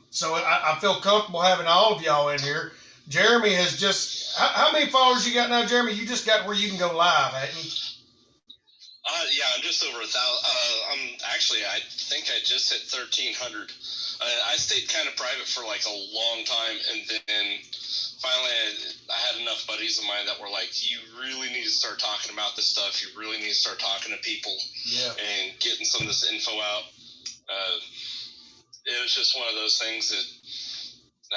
A: So I feel comfortable having all of y'all in here. Jeremy has just, how many followers you got now, Jeremy? You just got where you can go live, haven't you?
B: Yeah, I'm just over 1,000. I think I just hit 1,300. I stayed kind of private for like a long time, and then finally I had enough buddies of mine that were like, you really need to start talking about this stuff. You really need to start talking to people and getting some of this info out. It was just one of those things that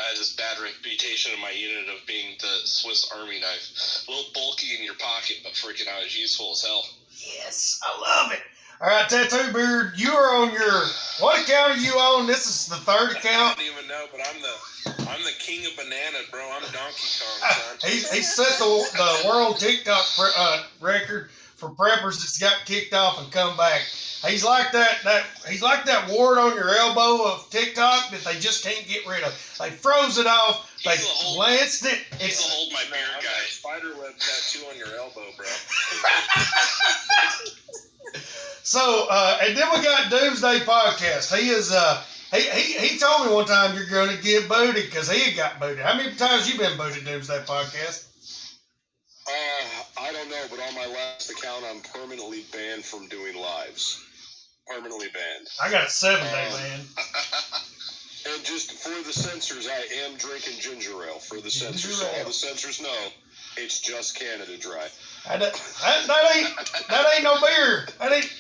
B: I had this bad reputation in my unit of being the Swiss Army knife. A little bulky in your pocket, but freaking I was useful as hell.
A: Yes, I love it. All right, Tattoo Beard, you are on what account are you on? This is the 3rd account.
C: I don't even know, but I'm the king of bananas, bro. I'm Donkey Kong, son.
A: He set the world TikTok record for preppers that's got kicked off and come back. He's like that wart on your elbow of TikTok that they just can't get rid of. They froze it off. They lanced it.
B: He's the hold my beer
C: I've
B: guy.
C: got a spider web tattoo on your elbow, bro.
A: So, and then we got Doomsday Podcast. He is, he told me one time you're going to get booted because he had got booted. How many times you been booted, Doomsday Podcast?
D: I don't know, but on my last account, I'm permanently banned from doing lives. Permanently banned.
A: I got a 7-day ban.
D: And just for the censors, I am drinking ginger ale for the censors. So all the censors know it's just Canada Dry.
A: That ain't no beer.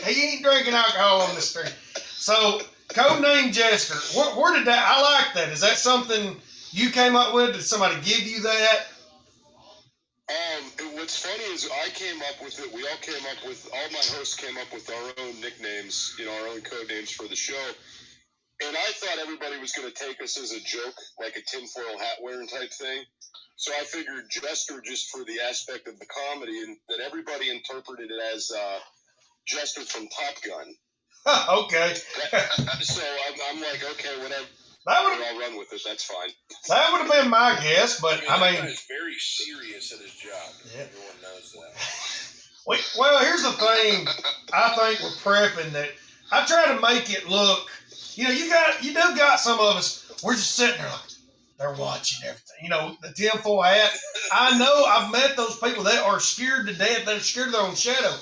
A: He ain't drinking alcohol on this stream. So, Codename Jester. Where did that? I like that. Is that something you came up with? Did somebody give you that?
D: What's funny is I came up with it. We all came up with, all my hosts came up with our own nicknames, our own code names for the show. And I thought everybody was going to take us as a joke, like a tinfoil hat wearing type thing. So I figured Jester just for the aspect of the comedy, and that everybody interpreted it as Jester from Top Gun.
A: Okay.
D: So I'm like, okay, whatever.
A: I'll
D: run with it. That's fine.
A: That would have been my guess, but
C: that guy's very serious at his job. Yeah. Everyone knows that.
A: Well, here's the thing. I think with prepping that I try to make it look. You do got some of us. We're just sitting there like they're watching everything. The tinfoil hat. I know I've met those people that are scared to death. They're scared of their own shadow.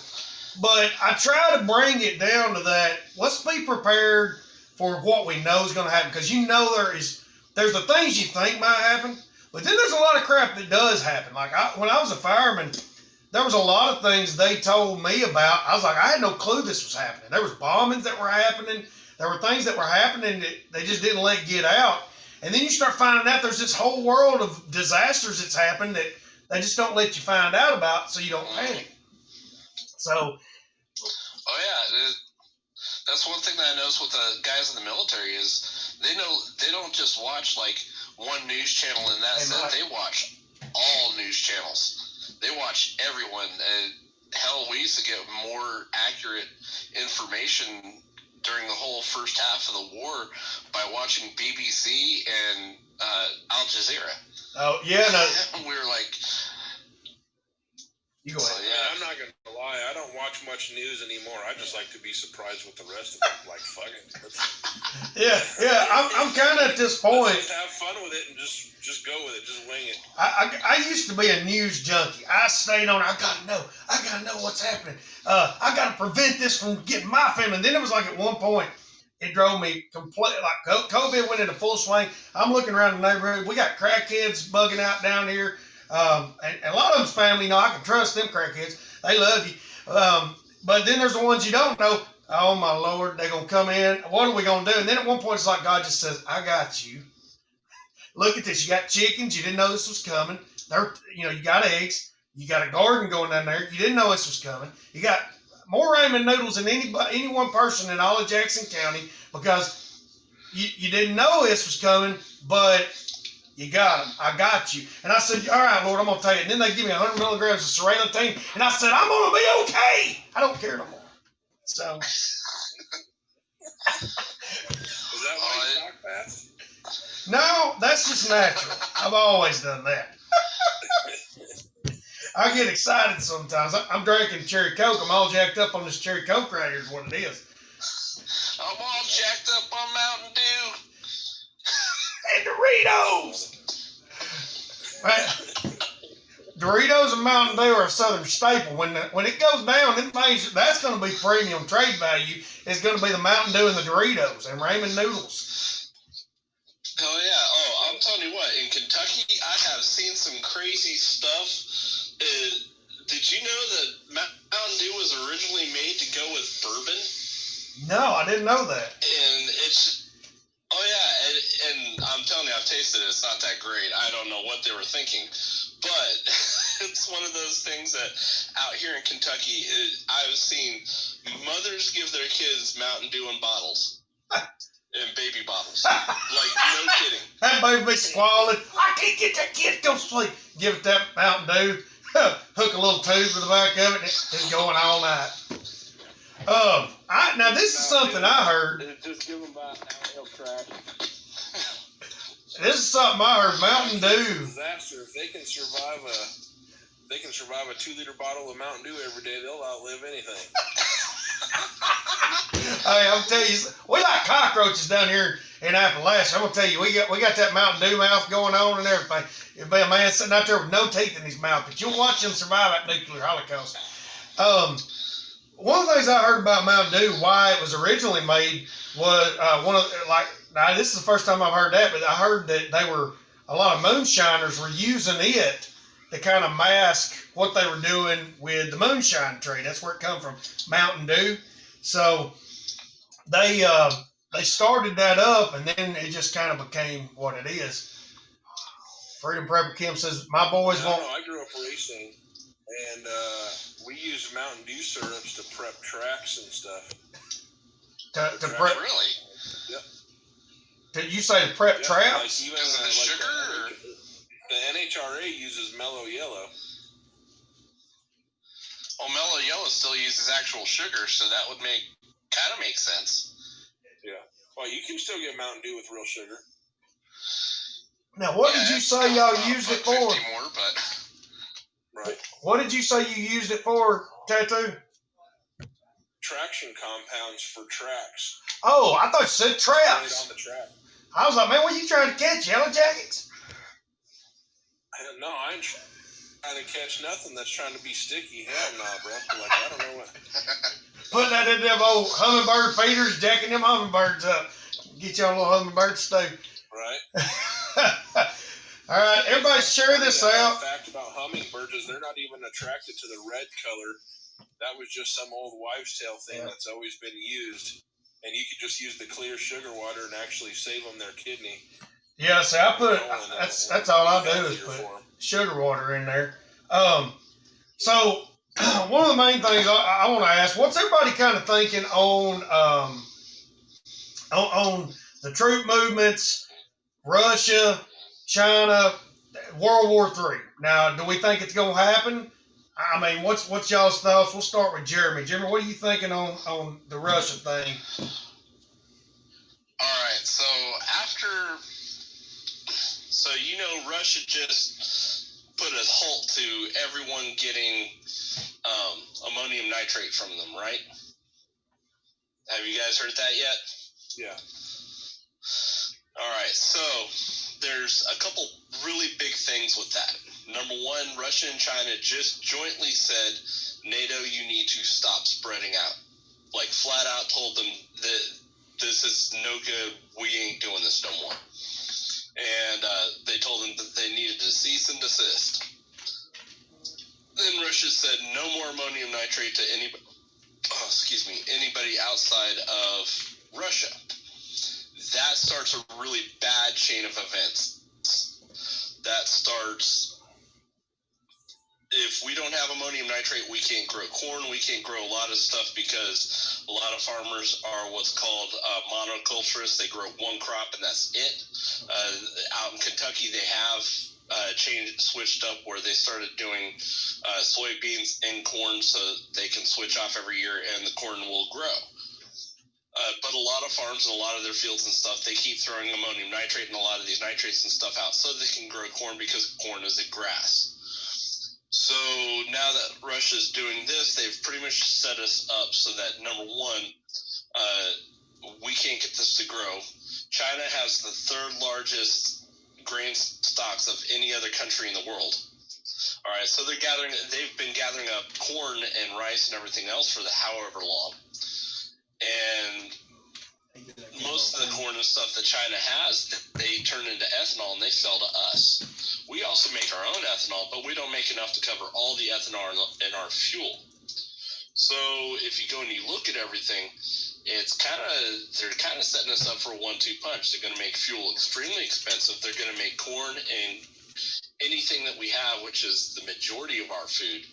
A: But I try to bring it down to that. Let's be prepared for what we know is going to happen, because there is there's the things you think might happen, but then there's a lot of crap that does happen. Like when I was a fireman, there was a lot of things they told me about. I was like, I had no clue this was happening. There was bombings that were happening. There were things that were happening that they just didn't let get out. And then you start finding out there's this whole world of disasters that's happened that they just don't let you find out about, so you don't panic. So.
B: Oh yeah, that's one thing that I noticed with the guys in the military is they don't just watch like one news channel and that's it. They watch all news channels. They watch everyone. Hell, we used to get more accurate information during the whole first half of the war by watching BBC and Al Jazeera.
A: Oh, yeah, no.
B: We were like...
A: You go ahead.
C: Yeah, I'm not going to lie. I don't watch much news anymore. I just like to be surprised with the rest of it. Like, fuck it.
A: Yeah. I'm kind of at this point.
C: Let's just have fun with it and just go with it. Just wing it.
A: I used to be a news junkie. I stayed on. I gotta know what's happening. I gotta prevent this from getting my family. And then it was like at one point, it drove me completely. Like COVID went into full swing. I'm looking around the neighborhood. We got crackheads bugging out down here. And a lot of them's family. You know, I can trust them crackheads. They love you. But then there's the ones you don't know. Oh my Lord, they're gonna come in. What are we gonna do? And then at one point, it's like God just says, "I got you. Look at this. You got chickens. You didn't know this was coming. You got eggs. You got a garden going down there. You didn't know this was coming. You got more ramen noodles than any one person in all of Jackson County because you didn't know this was coming, but you got them. I got you." And I said, "All right, Lord, I'm going to tell you." And then they give me 100 milligrams of Serralotine, and I said, "I'm going to be okay. I don't care no more." So.
C: Is that why you talk fast?
A: No, that's just natural. I've always done that. I get excited sometimes. I'm drinking cherry Coke. I'm all jacked up on this cherry Coke right here is what it is.
B: I'm all jacked up on Mountain Dew.
A: And Doritos. Right? Doritos and Mountain Dew are a Southern staple. When it goes down, them things, that's going to be premium trade value. It's going to be the Mountain Dew and the Doritos and ramen noodles.
B: Hell yeah. Oh, I'm telling you what, in Kentucky, I have seen some crazy stuff. Did you know that Mountain Dew was originally made to go with bourbon?
A: No, I didn't know that.
B: And and I'm telling you, I've tasted it. It's not that great. I don't know what they were thinking. But it's one of those things that out here in Kentucky, I've seen mothers give their kids Mountain Dew in bottles. In baby bottles. Like, no kidding.
A: That baby be squalling. I can't get that kid to go to sleep. Give it that Mountain Dew. Hook a little tube to the back of it. It's going all night. Now this is something I heard.
E: Just give them by downhill track.
A: This is something I heard. Mountain Dew.
C: Disaster. If they can survive a 2-liter bottle of Mountain Dew every day, they'll outlive anything.
A: Hey, I'm telling you, we like cockroaches down here in Appalachia. I'm gonna tell you, we got that Mountain Dew mouth going on and everything. It'd be a man sitting out there with no teeth in his mouth, but you'll watch him survive that nuclear holocaust. One of the things I heard about Mountain Dew, why it was originally made, was now this is the first time I've heard that, but I heard that a lot of moonshiners were using it to kind of mask what they were doing with the moonshine trade. That's where it come from, Mountain Dew. So they started that up, and then it just kind of became what it is. Freedom Prepper Kim says, "My boys won't."
C: I grew up racing, and we used Mountain Dew syrups to prep tracks and stuff.
A: To prep.
B: Really?
C: Yep.
A: Did you say to prep traps?
C: Like even,
B: Because of the sugar?
C: The NHRA uses Mellow Yellow.
B: Well, Mellow Yellow still uses actual sugar, so that would kind of make sense.
C: Yeah. Well, you can still get Mountain Dew with real sugar.
A: Now, what did you say y'all used it for?
B: 50 more, but...
C: Right.
A: What did you say you used it for, Tattoo?
C: Traction compounds for tracks.
A: Oh, I thought you said
C: Laid
A: traps.
C: on the track.
A: I was like, man, what are you trying to catch, Yellow Jackets?
C: No, I ain't trying to catch nothing that's trying to be sticky. Hell no, bro. Like, I don't know what.
A: Putting that in them old hummingbird feeders, jacking them hummingbirds up. Get y'all a little hummingbird stew.
C: Right.
A: All right, everybody share this out.
C: Fact about hummingbirds is they're not even attracted to the red color. That was just some old wives' tale thing that's always been used. And you could just use the clear sugar water and actually save them their kidney.
A: Yeah, so I put that's all I do is put sugar water in there. So one of the main things I want to ask, what's everybody kind of thinking on the troop movements, Russia, China, World War III? Now, do we think it's going to happen? I mean, what's y'all's thoughts? We'll start with Jeremy. Jeremy, what are you thinking on the Russia thing?
B: All right, so Russia just put a halt to everyone getting ammonium nitrate from them, right? Have you guys heard that yet?
C: Yeah.
B: All right, so there's a couple really big things with that. Number one, Russia and China just jointly said, NATO, you need to stop spreading out. Like, flat out told them that this is no good, we ain't doing this no more. And they told them that they needed to cease and desist. Then Russia said no more ammonium nitrate to anybody outside of Russia. That starts a really bad chain of events. That starts, if we don't have ammonium nitrate, we can't grow corn, we can't grow a lot of stuff because a lot of farmers are what's called monoculturists. They grow one crop and that's it. Out in Kentucky, they have switched up where they started doing soybeans and corn so they can switch off every year and the corn will grow. But a lot of farms and a lot of their fields and stuff, they keep throwing ammonium nitrate and a lot of these nitrates and stuff out so they can grow corn because corn is a grass. So now that Russia's doing this, they've pretty much set us up so that, number one, we can't get this to grow. China has the third largest grain stocks of any other country in the world. All right, so they've been gathering up corn and rice and everything else for however long. And most of the corn and stuff that China has, they turn into ethanol and they sell to us. We also make our own ethanol, but we don't make enough to cover all the ethanol in our fuel. So if you go and you look at everything, they're kind of setting us up for a 1-2 punch. They're going to make fuel extremely expensive. They're going to make corn and anything that we have, which is the majority of our food,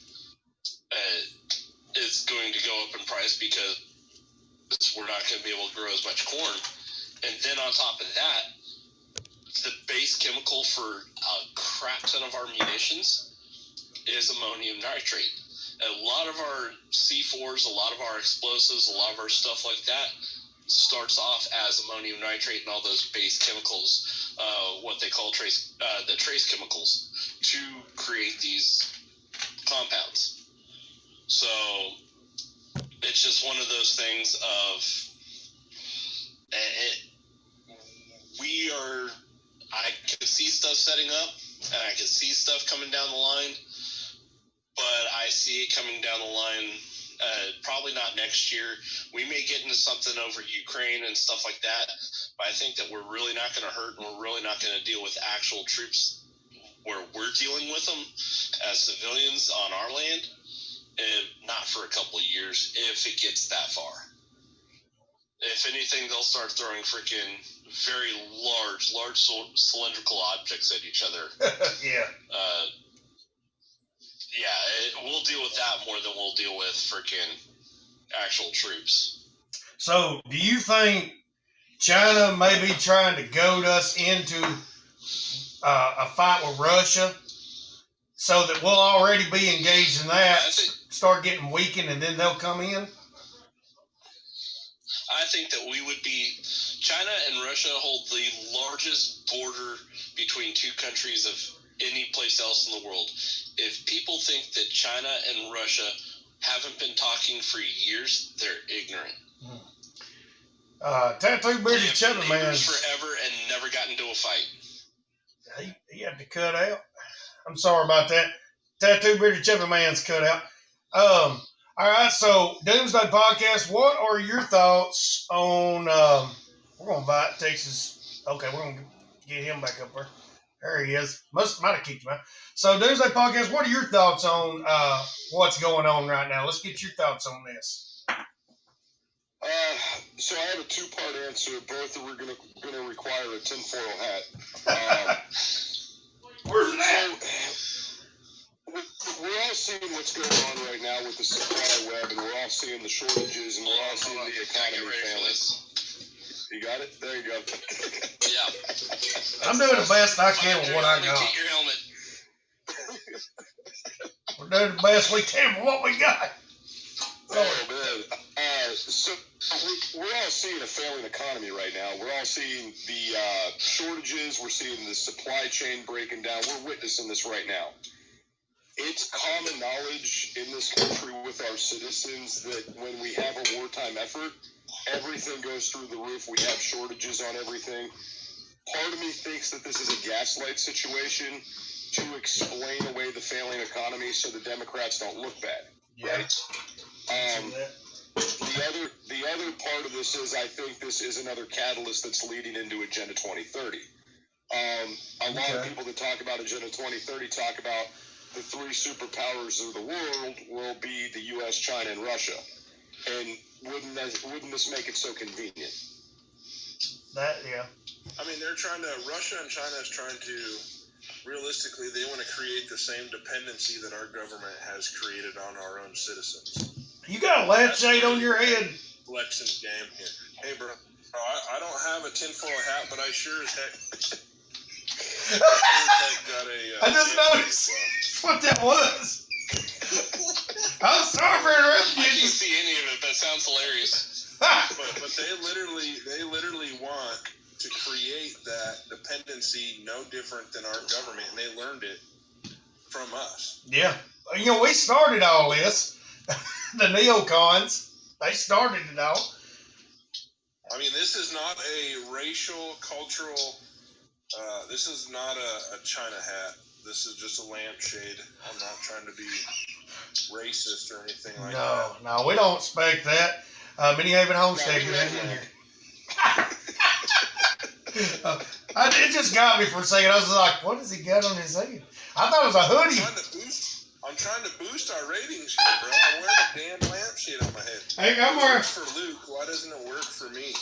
B: is going to go up in price because we're not going to be able to grow as much corn. And then on top of that, the base chemical for a crap ton of our munitions is ammonium nitrate. A lot of our C4s, a lot of our explosives, a lot of our stuff like that starts off as ammonium nitrate and all those base chemicals, what they call the trace chemicals, to create these compounds. So it's just one of those things of I can see stuff setting up and I can see stuff coming down the line, but I see it coming down the line probably not next year. We may get into something over Ukraine and stuff like that, but I think that we're really not going to hurt and we're really not going to deal with actual troops where we're dealing with them as civilians on our land. Not for a couple of years, if it gets that far. If anything, they'll start throwing freaking very large cylindrical objects at each other.
A: Yeah.
B: We'll deal with that more than we'll deal with freaking actual troops.
A: So, do you think China may be trying to goad us into a fight with Russia so that we'll already be engaged in that, start getting weakened, and then they'll come in?
B: I think that China and Russia hold the largest border between two countries of any place else in the world. If people think that China and Russia haven't been talking for years, they're ignorant.
A: Tattoo Bearded Chubby Man
B: forever and never got into a fight.
A: He had to cut out. I'm sorry about that. Tattoo Bearded Chubby Man's cut out. All right, so Doomsday Podcast, what are your thoughts on we're gonna invite Texas. Okay, we're gonna Get him back up there. There he is. Might have kicked him out. So, Doomsday Podcast, what are your thoughts on what's going on right now? Let's get your thoughts on this.
D: So I have a two-part answer. Both are going to require a tinfoil hat.
A: Where's that?
D: We're all seeing what's going on right now with the supply web, and we're all seeing the shortages, and we're all seeing the economy failing. You got it? There you go.
B: Yeah.
A: I'm doing the best I can with what I got.
B: Get your helmet.
A: We're doing the best we can with what we got.
D: Oh, man. So we're all seeing a failing economy right now. We're all seeing the shortages. We're seeing the supply chain breaking down. We're witnessing this right now. It's common knowledge in this country with our citizens that when we have a wartime effort, everything goes through the roof. We have shortages on everything. Part of me thinks that this is a gaslight situation to explain away the failing economy so the Democrats don't look bad.
A: Yeah.
D: Right? The other part of this is I think this is another catalyst that's leading into Agenda 2030. A lot of people that talk about Agenda 2030 talk about the three superpowers of the world will be the U.S., China, and Russia. And wouldn't this make it so convenient?
A: Yeah.
C: I mean, Russia and China is trying to, realistically, they want to create the same dependency that our government has created on our own citizens.
A: You got a lampshade on your head.
C: Flexing game here. Hey, bro, I don't have a tinfoil hat, but I sure as heck got a...
A: I just noticed what that was. I'm sorry for interrupting
B: I
A: you.
B: can't see any of it, but it sounds hilarious.
C: but they literally want to create that dependency no different than our government, and they learned it from us.
A: Yeah. You know, we started all this. The neocons, they started it all.
C: I mean, this is not a racial, cultural, this is not a China hat. This is just a lampshade. I'm not trying to be racist or anything like that.
A: No, we don't expect that. Mini Haven Homestead, get in here. It just got me for a second. I was like, what does he got on his head? I thought it was a hoodie.
C: I'm trying to boost our ratings here, bro. I'm wearing a damn lampshade on my head.
A: Hey, I'm
C: It
A: wearing.
C: works for Luke. Why doesn't it work for me?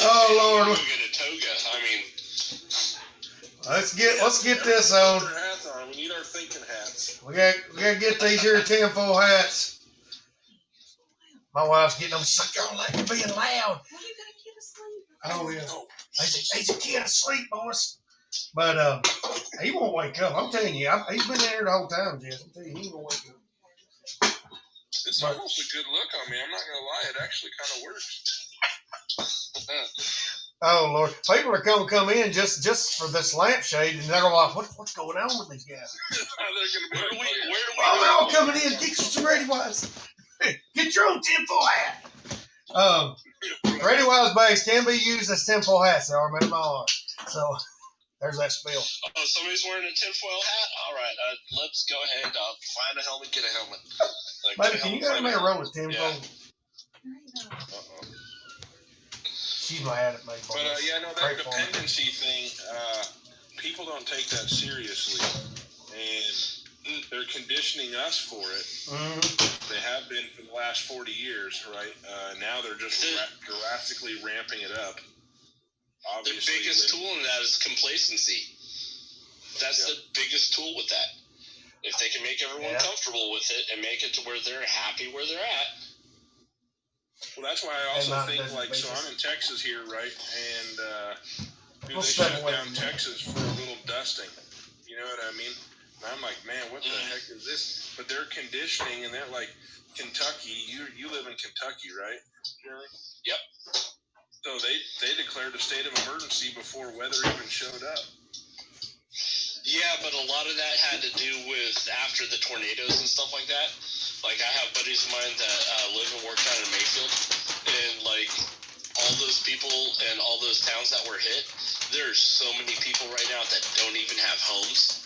A: Oh Lord.
B: We'll get a toga. I mean,
A: Let's get this on.
C: Put our hats on. We need our thinking hats.
A: We gotta get these here tinfoil hats. My wife's getting them. She's like, y'all like you're being loud. Oh yeah. He's a kid asleep, boys. But he won't wake up. I'm telling you, he's been there the whole time, Jess. I'm telling you, he won't wake up.
C: It's almost a good look on me. I'm not gonna lie. It actually kind of works.
A: Oh Lord, people are gonna come in just for this lampshade, and they're gonna be like, what's going on with these guys?
B: where do we
A: They're all coming in. Get you some Ready Wise. Get your own tinfoil hat. Ready Wise bags can be used as tinfoil hats. They are made of my art. So there's that spill.
B: Oh, somebody's wearing a tinfoil hat? All right, let's go ahead. Find a helmet, get a helmet.
A: Baby, can you go to me a roll of tinfoil?
B: Yeah.
C: Uh-oh.
A: She's mad at me.
C: But that dependency thing, people don't take that seriously, and they're conditioning us for it.
A: Mm-hmm.
C: They have been for the last 40 years, right? Now they're just drastically ramping it up. Obviously,
B: the biggest tool in that is complacency. That's the biggest tool with that. If they can make everyone comfortable with it and make it to where they're happy where they're at.
C: Well, that's why I also think, so I'm in Texas here, right? And they shut down Texas for a little dusting. You know what I mean? And I'm like, man, what the heck is this? But they're conditioning, and they're like, Kentucky, you live in Kentucky, right, Jeremy?
B: Yep.
C: So they declared a state of emergency before weather even showed up.
B: Yeah, but a lot of that had to do with after the tornadoes and stuff like that. Like, I have buddies of mine that live and work out in Mayfield, and, like, all those people and all those towns that were hit, there's so many people right now that don't even have homes.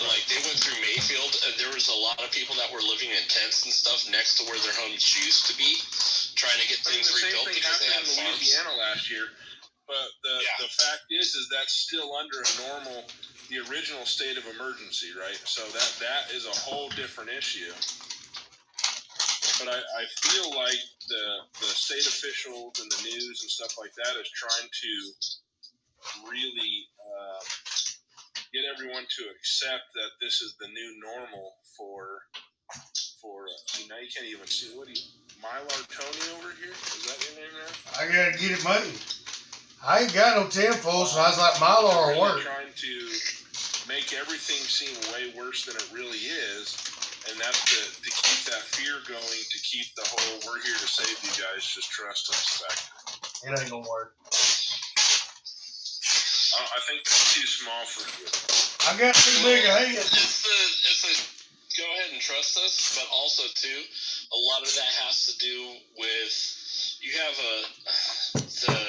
B: Like, they went through Mayfield, and there was a lot of people that were living in tents and stuff next to where their homes used to be, trying to get things rebuilt because they had farms.
C: The same thing happened in Louisiana last year. But the fact is that's still under the original state of emergency, right? So that is a whole different issue. But I feel like the state officials and the news and stuff like that is trying to really get everyone to accept that this is the new normal for now you can't even see Mylar Tony over here. Is that your name now?
A: I gotta get it made. I ain't got no tinfoil, so I was like, Mylar will work.
C: Trying to make everything seem way worse than it really is, and that's to keep that fear going, to keep the whole "we're here to save you guys, just trust us" factor.
A: It ain't gonna work.
C: I think that's too small for you.
A: I got too big a head.
B: It's the go ahead and trust us, but also too, a lot of that has to do with you have the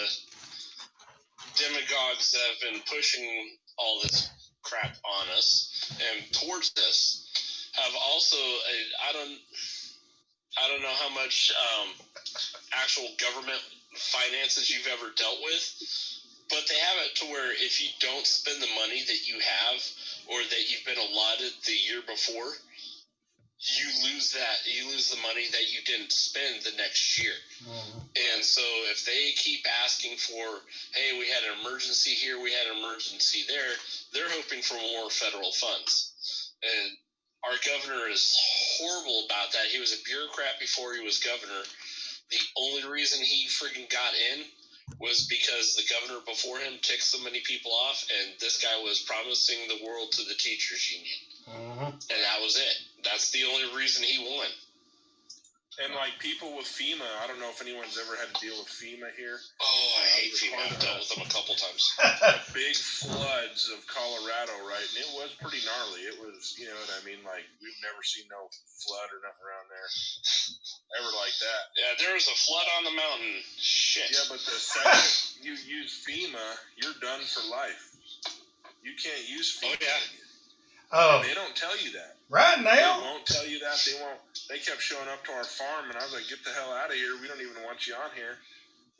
B: demagogues that have been pushing all this crap on us and towards this have also I don't know how much actual government finances you've ever dealt with, but they have it to where if you don't spend the money that you have or that you've been allotted the year before, you lose the money that you didn't spend the next year. Mm-hmm. And so if they keep asking for, hey, we had an emergency here, we had an emergency there, they're hoping for more federal funds. And our governor is horrible about that. He was a bureaucrat before he was governor. The only reason he freaking got in was because the governor before him ticked so many people off, and this guy was promising the world to the teachers union. Mm-hmm. And that was it. That's the only reason he won.
C: And like people with FEMA, I don't know if anyone's ever had to deal with FEMA here.
B: Oh, I hate FEMA. I've dealt with them a couple times.
C: Big floods of Colorado, right? And it was pretty gnarly. It was, you know what I mean? Like, we've never seen no flood or nothing around there ever like that.
B: Yeah, there was a flood on the mountain. Shit.
C: Yeah, but the second you use FEMA, you're done for life. You can't use FEMA.
B: Oh, yeah.
C: And they don't tell you that.
A: Right now?
C: They won't tell you that. They kept showing up to our farm, and I was like, get the hell out of here. We don't even want you on here.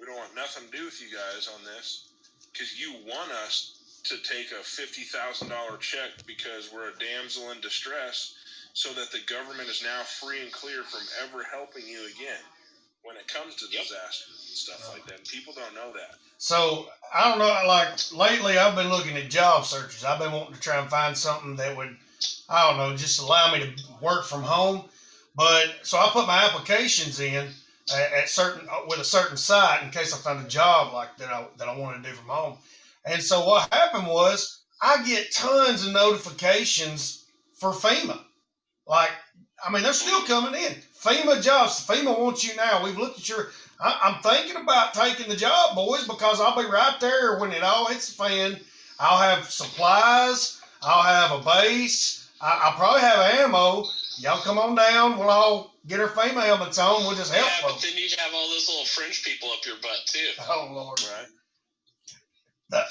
C: We don't want nothing to do with you guys on this. Because you want us to take a $50,000 check because we're a damsel in distress so that the government is now free and clear from ever helping you again when it comes to disasters and stuff like that. And people don't know that.
A: So, I don't know, like, lately I've been looking at job searches. I've been wanting to try and find something that would, I don't know, just allow me to work from home. But, so I put my applications in with a certain site in case I found a job like that I wanted to do from home. And so what happened was I get tons of notifications for FEMA. Like, I mean, they're still coming in. FEMA jobs. FEMA wants you now. We've looked at I'm thinking about taking the job, boys, because I'll be right there when it all hits the fan. I'll have supplies. I'll have a base. I'll probably have ammo. Y'all come on down. We'll all get our FEMA helmets on. We'll just help folks.
B: But then you have all those little fringe people up your butt too.
A: Oh Lord!
C: Right.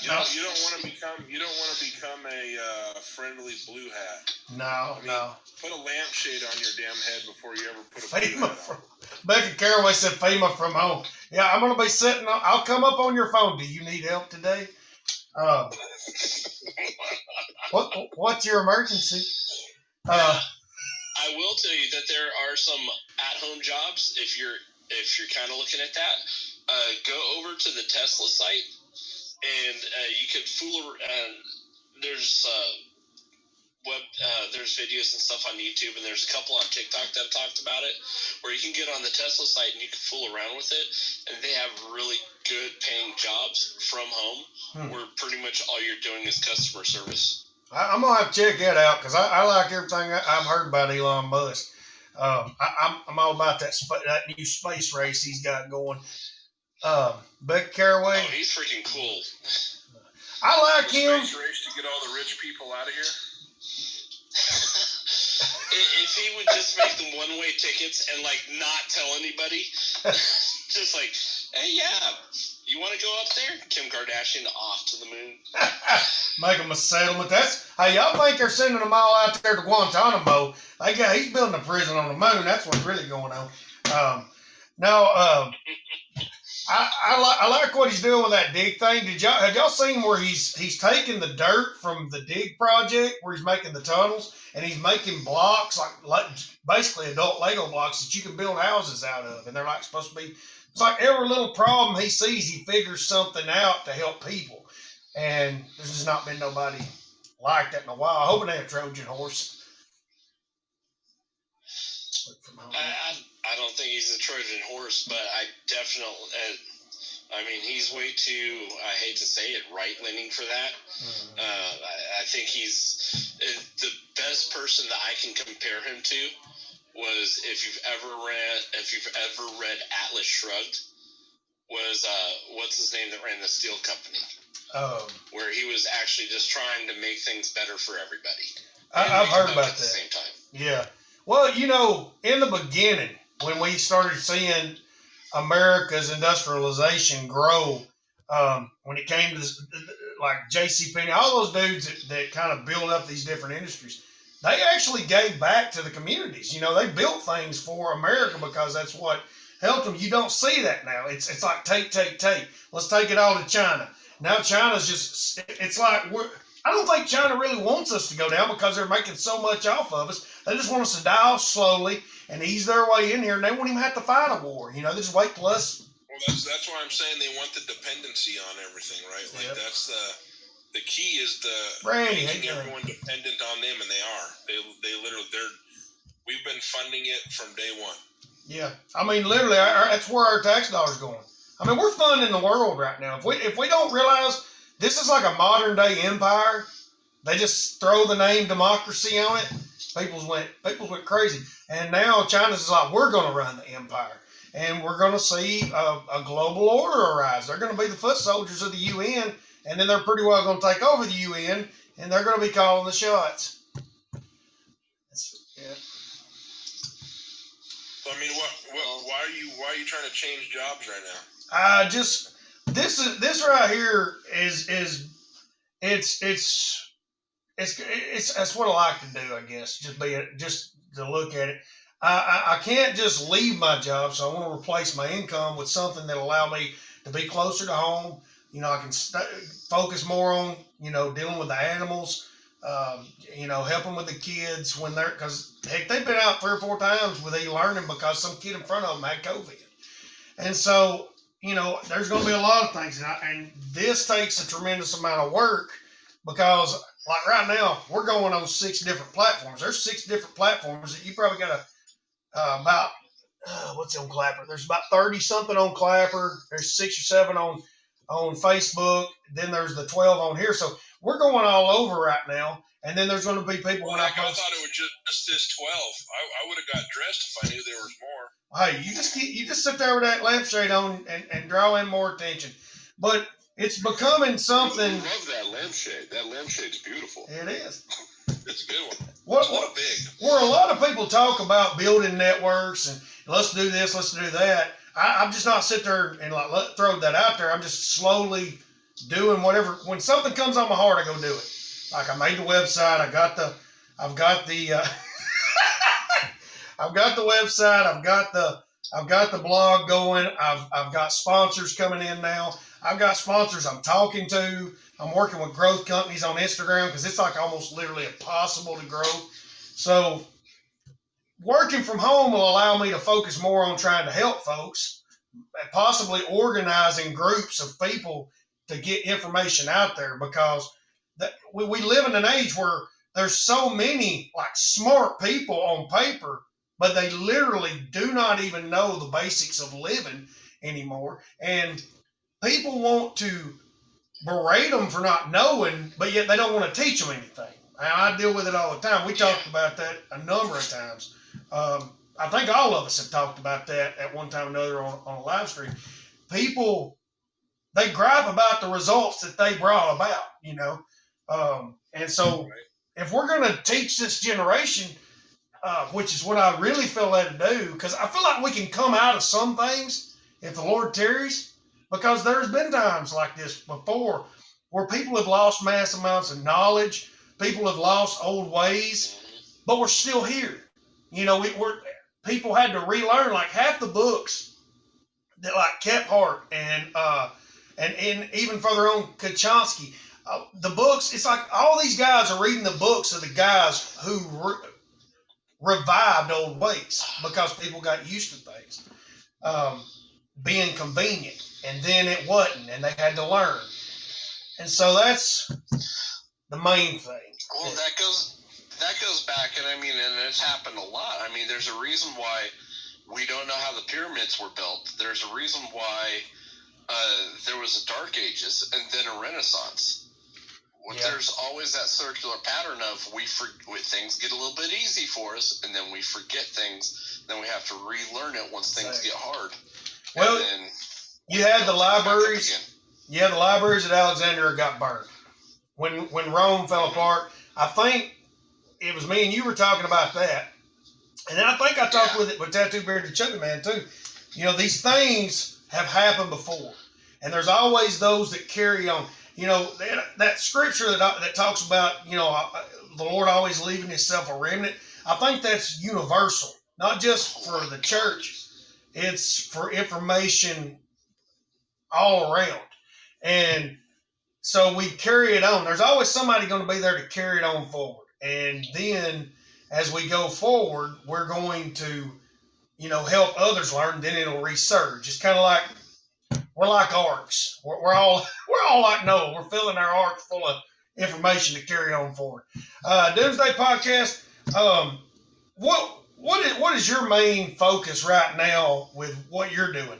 C: You don't want to become a friendly blue hat.
A: No.
C: Put a lampshade on your damn head before you ever put a blue hat on.
A: Becca Caraway said FEMA from home. Yeah, I'm gonna be sitting. I'll come up on your phone. Do you need help today? What's your emergency?
B: I will tell you that there are some at-home jobs. If you're kind of looking at that, go over to the Tesla site, and you can fool around. There's videos and stuff on YouTube, and there's a couple on TikTok that have talked about it, where you can get on the Tesla site and you can fool around with it, and they have really good paying jobs from home, where pretty much all you're doing is customer service.
A: I'm going to have to check that out because I like everything I've heard about Elon Musk. I'm all about that new space race he's got going. Becca Caraway.
B: Oh, he's freaking cool.
A: I like him.
C: Space race to get all the rich people out of here?
B: If he would just make them one-way tickets and, like, not tell anybody, just like, hey, yeah, you want to go up there? Kim Kardashian off to the moon.
A: Make them a settlement. Hey, y'all think they're sending them all out there to Guantanamo? He's building a prison on the moon. That's what's really going on. I like what he's doing with that dig thing. Have y'all seen where he's taking the dirt from the dig project where he's making the tunnels and he's making blocks like basically adult Lego blocks that you can build houses out of, and they're like supposed to be. It's like every little problem he sees, he figures something out to help people, and there's just not been nobody like that in a while. I hope it ain't a Trojan horse.
B: I don't think he's a Trojan horse, but I definitely. I mean, he's way too. I hate to say it, right-leaning for that. Mm-hmm. I think he's the best person that I can compare him to was if you've ever read Atlas Shrugged. Was what's his name that ran the steel company? Where he was actually just trying to make things better for everybody.
A: I've heard about that.
B: At the same time.
A: Yeah. Well, in the beginning, when we started seeing America's industrialization grow, when it came to like JCPenney, all those dudes that kind of build up these different industries, they actually gave back to the communities. They built things for America because that's what helped them. You don't see that now. It's like take. Let's take it all to China. Now China's just, it's like I don't think China really wants us to go down because they're making so much off of us. They just want us to die off slowly and ease their way in here, and they won't even have to fight a war. They just wait till us.
C: Well, that's why I'm saying they want the dependency on everything, right? Like yep. That's the key is making everyone dependent on them, and they are. They literally we've been funding it from day one.
A: Yeah, I mean, literally, that's where our tax dollars going. I mean, we're funding the world right now. If we don't realize this is like a modern day empire, they just throw the name democracy on it. People went crazy, and now China's is like, we're going to run the empire, and we're going to see a global order arise. They're going to be the foot soldiers of the UN, and then they're pretty well going to take over the UN, and they're going to be calling the shots. Yeah.
C: I mean, why are you trying to change jobs right now?
A: This right here is that's what I like to do, I guess. Just to look at it. I can't just leave my job, so I want to replace my income with something that allow me to be closer to home. I can focus more on dealing with the animals. Helping with the kids when because heck, they've been out 3 or 4 times with e-learning because some kid in front of them had COVID. And so, there's going to be a lot of things. And this takes a tremendous amount of work because, like right now, we're going on 6 different platforms. There's 6 different platforms that you probably got about, what's on Clapper? There's about 30-something on Clapper. There's 6 or 7 on Facebook. Then there's the 12 on here. So we're going all over right now. And then there's going to be people
C: I thought it was just this 12. I would have got dressed if I knew there was more.
A: Hey, you just sit there with that lampshade on and draw in more attention. But it's becoming something.
D: I love that lampshade. That lampshade's beautiful.
A: It is.
C: It's a good one.
A: What big? Where a lot of people talk about building networks and let's do this, let's do that. I'm just not sit there and throw that out there. I'm just slowly doing whatever. When something comes on my heart, I go do it. Like I made the website. I've got the I've got the website. I've got the blog going. I've got sponsors coming in now. I've got sponsors I'm talking to. I'm working with growth companies on Instagram because it's like almost literally impossible to grow. So working from home will allow me to focus more on trying to help folks, possibly organizing groups of people to get information out there because we live in an age where there's so many smart people on paper, but they literally do not even know the basics of living anymore. And people want to berate them for not knowing, but yet they don't want to teach them anything. And I deal with it all the time. We talked about that a number of times. I think all of us have talked about that at one time or another on a live stream. People, they gripe about the results that they brought about, and so if we're going to teach this generation, which is what I really feel led to do, because I feel like we can come out of some things if the Lord tarries, because there's been times like this before where people have lost mass amounts of knowledge, people have lost old ways, but we're still here. People had to relearn half the books that like Kephart and even further on Kachonsky. The books, it's like all these guys are reading the books of the guys who revived old ways because people got used to things being convenient, and then it wasn't, and they had to learn. And so that's the main thing.
B: Well, that goes back, and I mean, and it's happened a lot. I mean, there's a reason why we don't know how the pyramids were built. There's a reason why there was a Dark Ages and then a Renaissance. There's always that circular pattern of things get a little bit easy for us, and then we forget things. Then we have to relearn it once things get hard.
A: Well, you had the libraries. You had the libraries at Alexandria got burned when Rome fell apart. I think it was me and you were talking about that, and then I think I talked with Tattoo Bearded Chubby Man too. You know, these things have happened before, and there's always those that carry on. You know, that scripture that talks about, you know, the Lord always leaving himself a remnant, I think that's universal, not just for the church. It's for information all around. And so we carry it on. There's always somebody going to be there to carry it on forward. And then as we go forward, we're going to, you know, help others learn. Then it'll resurge. It's kind of like, we're like arcs. We're all like Noah. We're filling our ark full of information to carry on forward. Doomsday Podcast. What is your main focus right now with what you're doing?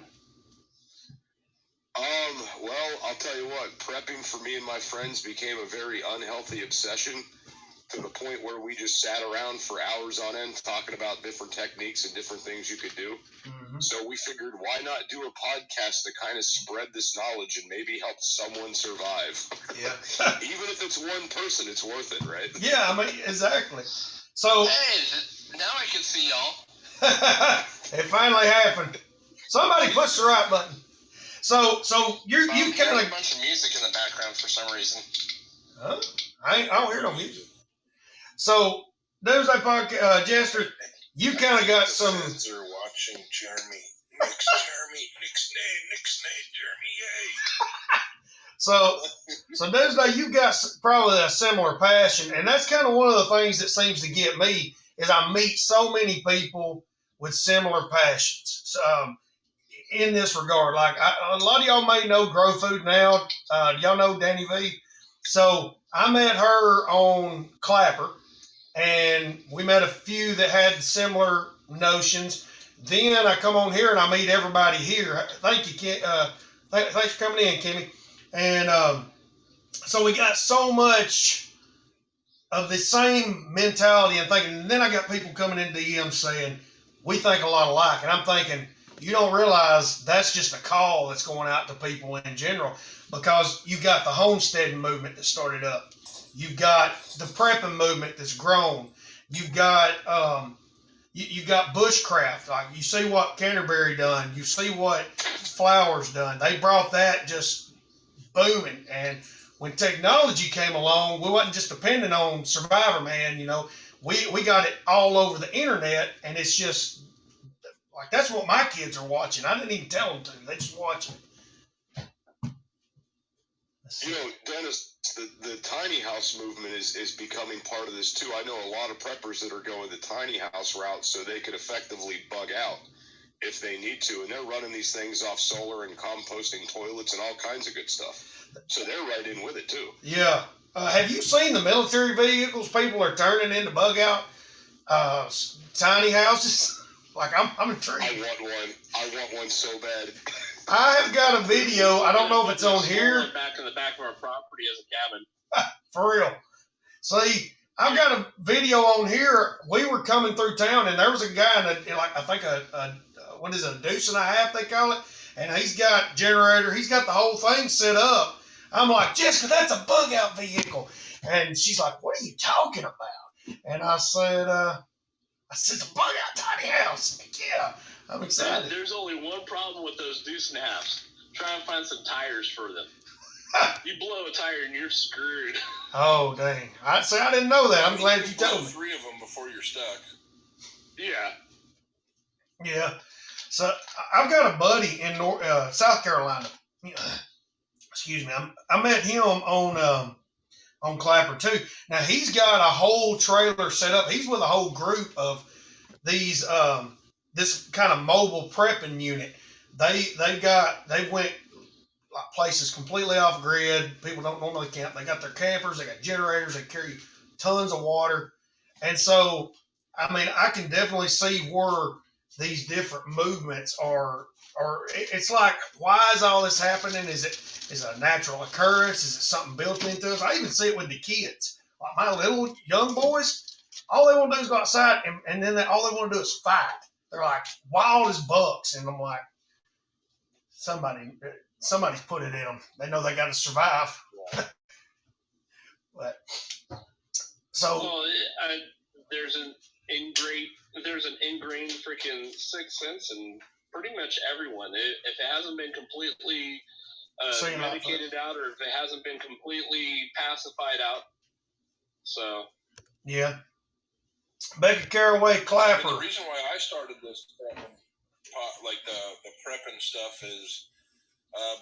D: Well, I'll tell you what. Prepping for me and my friends became a very unhealthy obsession, to the point where we just sat around for hours on end talking about different techniques and different things you could do. Mm-hmm. So we figured, why not do a podcast to kind of spread this knowledge and maybe help someone survive? Yeah. Even if it's one person, it's worth it, right?
A: Yeah, I mean, exactly. So
B: hey, now I can see y'all.
A: It finally happened. Somebody push the right button. So you kind of
B: a bunch of music in the background for some reason.
A: Huh? I don't hear no music. So, Doomsday Podcast, Jester, you kind of got some.
C: They're watching Jeremy. Nick's name, Jeremy, yay.
A: So Doomsday, you got probably a similar passion, and that's kind of one of the things that seems to get me is I meet so many people with similar passions. In this regard, like a lot of y'all may know Grow Food Now. Y'all know Danny V. So I met her on Clapper. And we met a few that had similar notions. Then I come on here and I meet everybody here. Thank you, Kim. Thanks for coming in, Kimmy. And so we got so much of the same mentality and thinking. And then I got people coming in DMs saying, we think a lot alike. And I'm thinking, you don't realize that's just a call that's going out to people in general, because you've got the homesteading movement that started up. You've got the prepping movement that's grown. You've got you've got bushcraft. Like you see what Canterbury done. You see what Flowers done. They brought that just booming. And when technology came along, we wasn't just depending on Survivor Man. You know, we got it all over the internet, and it's just like that's what my kids are watching. I didn't even tell them to. They just watch it.
D: You know, Dennis, the tiny house movement is becoming part of this too. I know a lot of preppers that are going the tiny house route so they could effectively bug out if they need to. And they're running these things off solar and composting toilets and all kinds of good stuff. So they're right in with it too.
A: Yeah. Have you seen the military vehicles people are turning into bug out tiny houses? Like, I'm intrigued.
D: I want one so bad.
A: I have got a video. I don't know if it's on here.
E: Back in the back of our property as a cabin.
A: For real. See, I've got a video on here. We were coming through town, and there was a guy in I think a what is it, a deuce and a half they call it, and he's got generator. He's got the whole thing set up. I'm like, Jessica, that's a bug out vehicle, and she's like, what are you talking about? And I said, it's a bug out tiny house. Yeah. I'm excited.
E: There's only one problem with those deuce and a halves. Try and find some tires for them. You blow a tire and you're screwed.
A: Oh, dang. I didn't know that. I'm glad you told me.
C: 3 of them before you're stuck.
E: Yeah.
A: Yeah. So I've got a buddy in South Carolina. Excuse me. I met him on Clapper too. Now he's got a whole trailer set up. He's with a whole group of these this kind of mobile prepping unit. They went like places completely off grid. People don't normally camp. They got their campers. They got generators. They carry tons of water, and so I mean I can definitely see where these different movements are. Or it's like, why is all this happening? Is it a natural occurrence? Is it something built into us? I even see it with the kids. Like my little young boys, all they want to do is go outside, and then all they want to do is fight. They're like wild as bucks, and I'm like, somebody's put it in them. They know they got to survive. But so
E: well, there's an ingrained freaking sixth sense in pretty much everyone. If it hasn't been completely medicated out, or if it hasn't been completely pacified out, so
A: yeah. Becca Caraway Clapper.
C: The reason why I started this, like the prepping stuff, is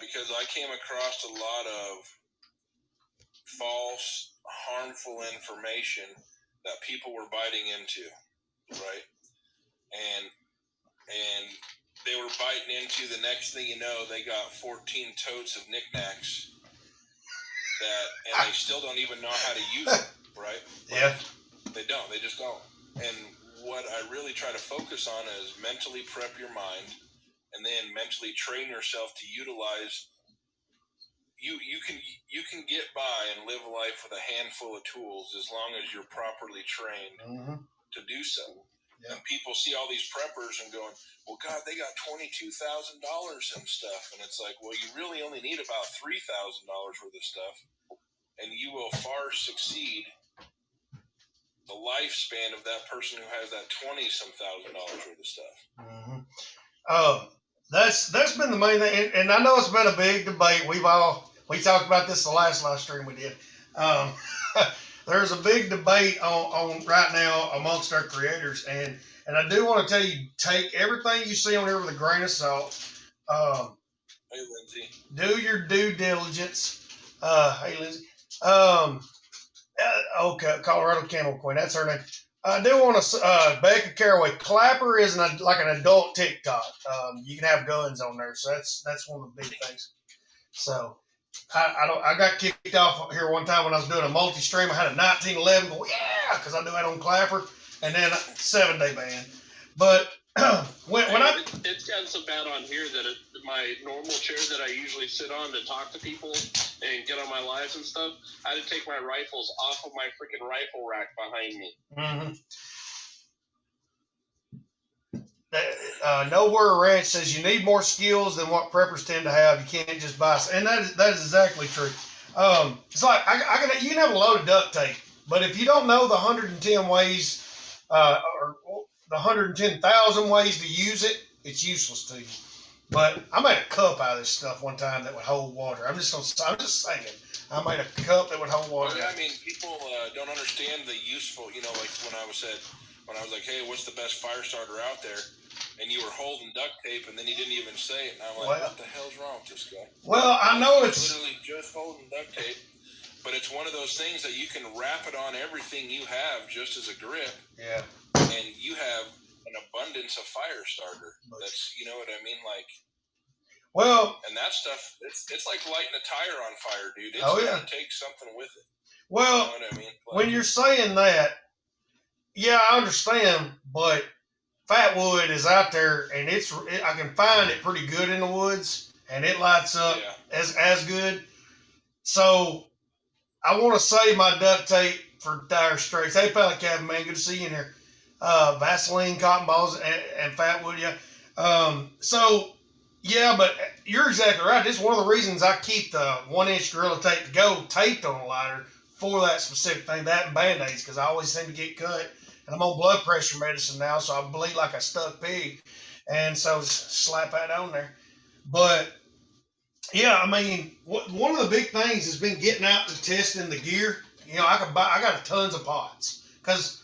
C: because I came across a lot of false, harmful information that people were biting into, right? And they were biting into, the next thing you know, they got 14 totes of knickknacks and they still don't even know how to use it, right?
A: Yeah.
C: They don't. They just don't. And what I really try to focus on is mentally prep your mind, and then mentally train yourself to utilize. You can get by and live life with a handful of tools as long as you're properly trained to do so. Yeah. And people see all these preppers and going, well, God, they got $22,000 in stuff. And it's like, well, you really only need about $3,000 worth of stuff, and you will far succeed the lifespan of that person who has that $20-some thousand worth of stuff.
A: That's been the main thing, and I know it's been a big debate. We talked about this the last live stream we did. There's a big debate on right now amongst our creators, and I do want to tell you, take everything you see on here with a grain of salt.
C: Hey, Lindsay.
A: Do your due diligence. Hey, Lindsay. Okay, Colorado Camel Queen, that's her name. I do want to, Becca Caraway Clapper is like an adult TikTok. You can have guns on there, so that's one of the big things. So I got kicked off here one time when I was doing a multi-stream. I had a 1911 go, yeah, because I do that on Clapper, and then a 7-day ban. But
E: it's gotten so bad on here that my normal chair that I usually sit on to talk to people and get on my lives and stuff, I had to take my rifles off of my freaking rifle rack behind me.
A: Nowhere Ranch says you need more skills than what preppers tend to have. You can't just buy, and that is exactly true. It's like you can have a load of duct tape, but if you don't know the 110 ways or the 110,000 ways to use it, it's useless to you. But I made a cup out of this stuff one time that would hold water. I'm just saying. I made a cup that would hold water.
C: Well, I mean, people don't understand the useful. Like when I was like, hey, what's the best fire starter out there? And you were holding duct tape, and then you didn't even say it. And I'm like, what the hell's wrong with this guy?
A: Well, I know it's
C: literally just holding duct tape, but it's one of those things that you can wrap it on everything you have just as a grip.
A: Yeah.
C: And you have an abundance of fire starter. That's, you know what I mean? Like,
A: well,
C: and that stuff, it's like lighting a tire on fire, dude. It's gonna take something with it.
A: Well,
C: you know what I mean? Like,
A: when you're saying that, yeah, I understand, but fat wood is out there, and I can find it pretty good in the woods, and it lights up as good. So I want to save my duct tape for dire straits. Hey, Pelican Cabin, man, good to see you in here. Vaseline, cotton balls, and fat wood, yeah. So, yeah, but you're exactly right. This is one of the reasons I keep the 1-inch Gorilla Tape to go taped on a lighter for that specific thing, that and Band-Aids, because I always seem to get cut. And I'm on blood pressure medicine now, so I bleed like a stuck pig. And so just slap that on there. But, yeah, I mean, one of the big things has been getting out and testing the gear. I got tons of pots. Because,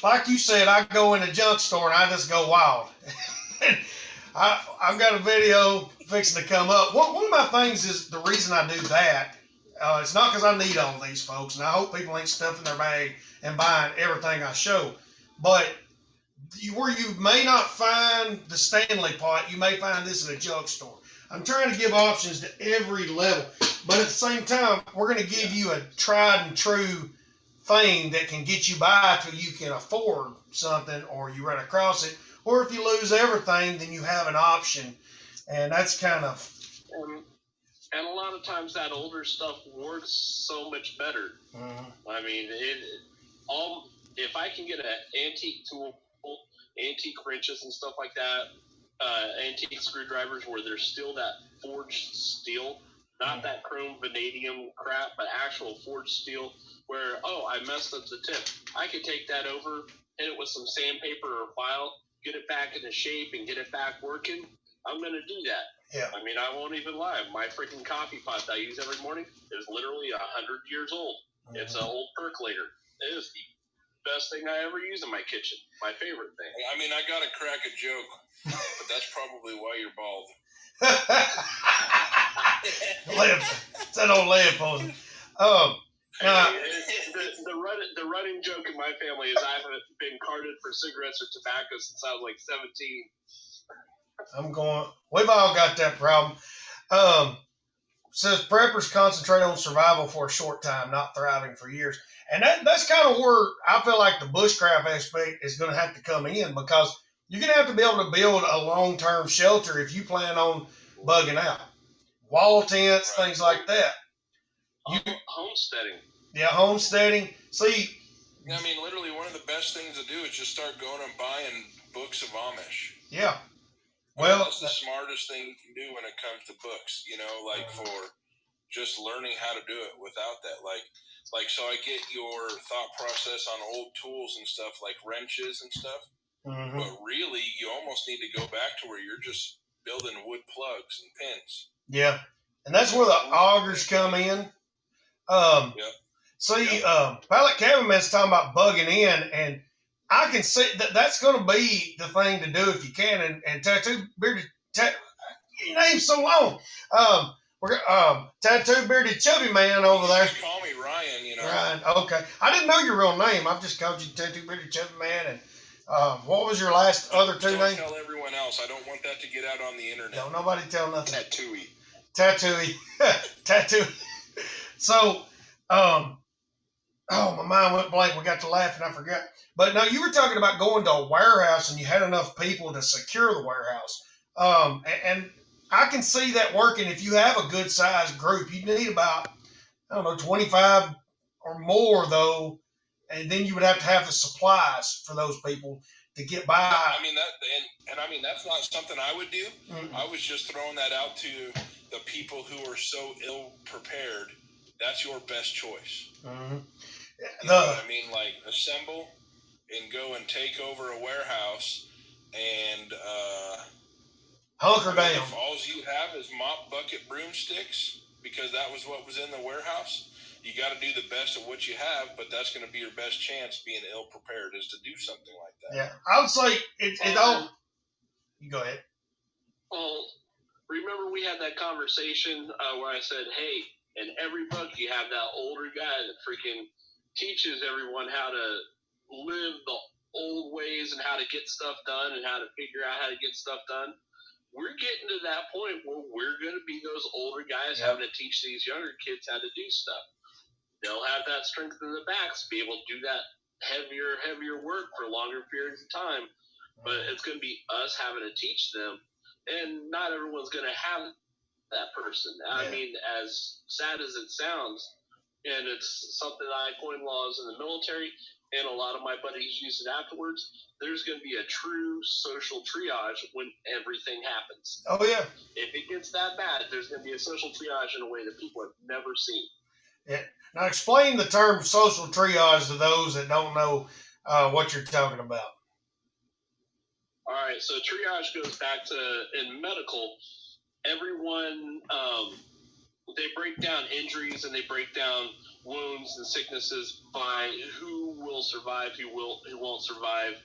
A: like you said, I go in a junk store and I just go wild. I've got a video fixing to come up. One of my things is the reason I do that. It's not because I need all these folks, and I hope people ain't stuffing their bag and buying everything I show. But where you may not find the Stanley pot, you may find this in a junk store. I'm trying to give options to every level, but at the same time, we're going to give you a tried and true thing that can get you by till you can afford something, or you run across it, or if you lose everything, then you have an option, and that's kind of.
E: And a lot of times that older stuff works so much better. I mean, if I can get an antique tool, antique wrenches and stuff like that, antique screwdrivers where there's still that forged steel, not that chrome vanadium crap, but actual forged steel where, I messed up the tip. I could take that over, hit it with some sandpaper or file, get it back into shape and get it back working. I'm going to do that.
A: Yeah.
E: I mean, I won't even lie. My freaking coffee pot that I use every morning is literally 100 years old. It's an old percolator. It is the best thing I ever use in my kitchen. My favorite thing.
C: I mean, I got to crack a joke, but that's probably why you're bald.
A: It's that old lamp poison.
E: The running joke in my family is I haven't been carded for cigarettes or tobacco since I was like 17.
A: We've all got that problem. Says preppers concentrate on survival for a short time, not thriving for years. And that's kind of where I feel like the bushcraft aspect is going to have to come in, because you're going to have to be able to build a long-term shelter if you plan on bugging out. Wall tents, things like that.
E: Homesteading.
A: Yeah, homesteading. See,
C: I mean, literally one of the best things to do is just start going and buying books of Amish.
A: Yeah. Well,
C: that's the smartest thing you can do when it comes to books, for just learning how to do it without that. So I get your thought process on old tools and stuff like wrenches and stuff, but really you almost need to go back to where you're just building wood plugs and pins.
A: Yeah, and that's where the augers come in. See, Pallet Cabinet talking about bugging in, and I can see that's going to be the thing to do if you can. And Tattoo Bearded, your name's so long. Tattoo Bearded Chubby Man over there.
C: You call me Ryan,
A: Ryan, okay. I didn't know your real name. I've just called you Tattoo Bearded Chubby Man. And what was your last other two names?
C: Don't tell everyone else. I don't want that to get out on the internet.
A: Don't nobody tell nothing.
D: Tattooey.
A: Tattoo. So, my mind went blank. We got to laughing. I forgot. But now you were talking about going to a warehouse and you had enough people to secure the warehouse. And I can see that working if you have a good sized group. You need about, 25 or more though. And then you would have to have the supplies for those people to get by.
C: I mean, that's not something I would do. Mm-hmm. I was just throwing that out to the people who are so ill prepared. That's your best choice.
A: Mm-hmm.
C: You know what I mean? Like, assemble and go and take over a warehouse and
A: hunker down.
C: If all you have is mop, bucket, broomsticks, because that was what was in the warehouse, you got to do the best of what you have, but that's going to be your best chance being ill prepared is to do something like that.
A: Yeah, I would say it all. You go ahead.
E: Well, remember we had that conversation where I said, hey, in every book you have that older guy that freaking teaches everyone how to live the old ways and how to get stuff done and how to figure out how to get stuff done. We're getting to that point where we're going to be those older guys having to teach these younger kids how to do stuff. They'll have that strength in the backs to be able to do that heavier work for longer periods of time. But it's going to be us having to teach them. And not everyone's going to have that person. I mean, as sad as it sounds, and it's something that I coined laws in the military, and a lot of my buddies use it afterwards, there's going to be a true social triage when everything happens.
A: Oh, yeah.
E: If it gets that bad, there's going to be a social triage in a way that people have never seen.
A: Yeah. Now, explain the term social triage to those that don't know what you're talking about.
E: All right, so triage goes back to, in medical, everyone, they break down injuries and they break down wounds and sicknesses by who will survive, who won't survive,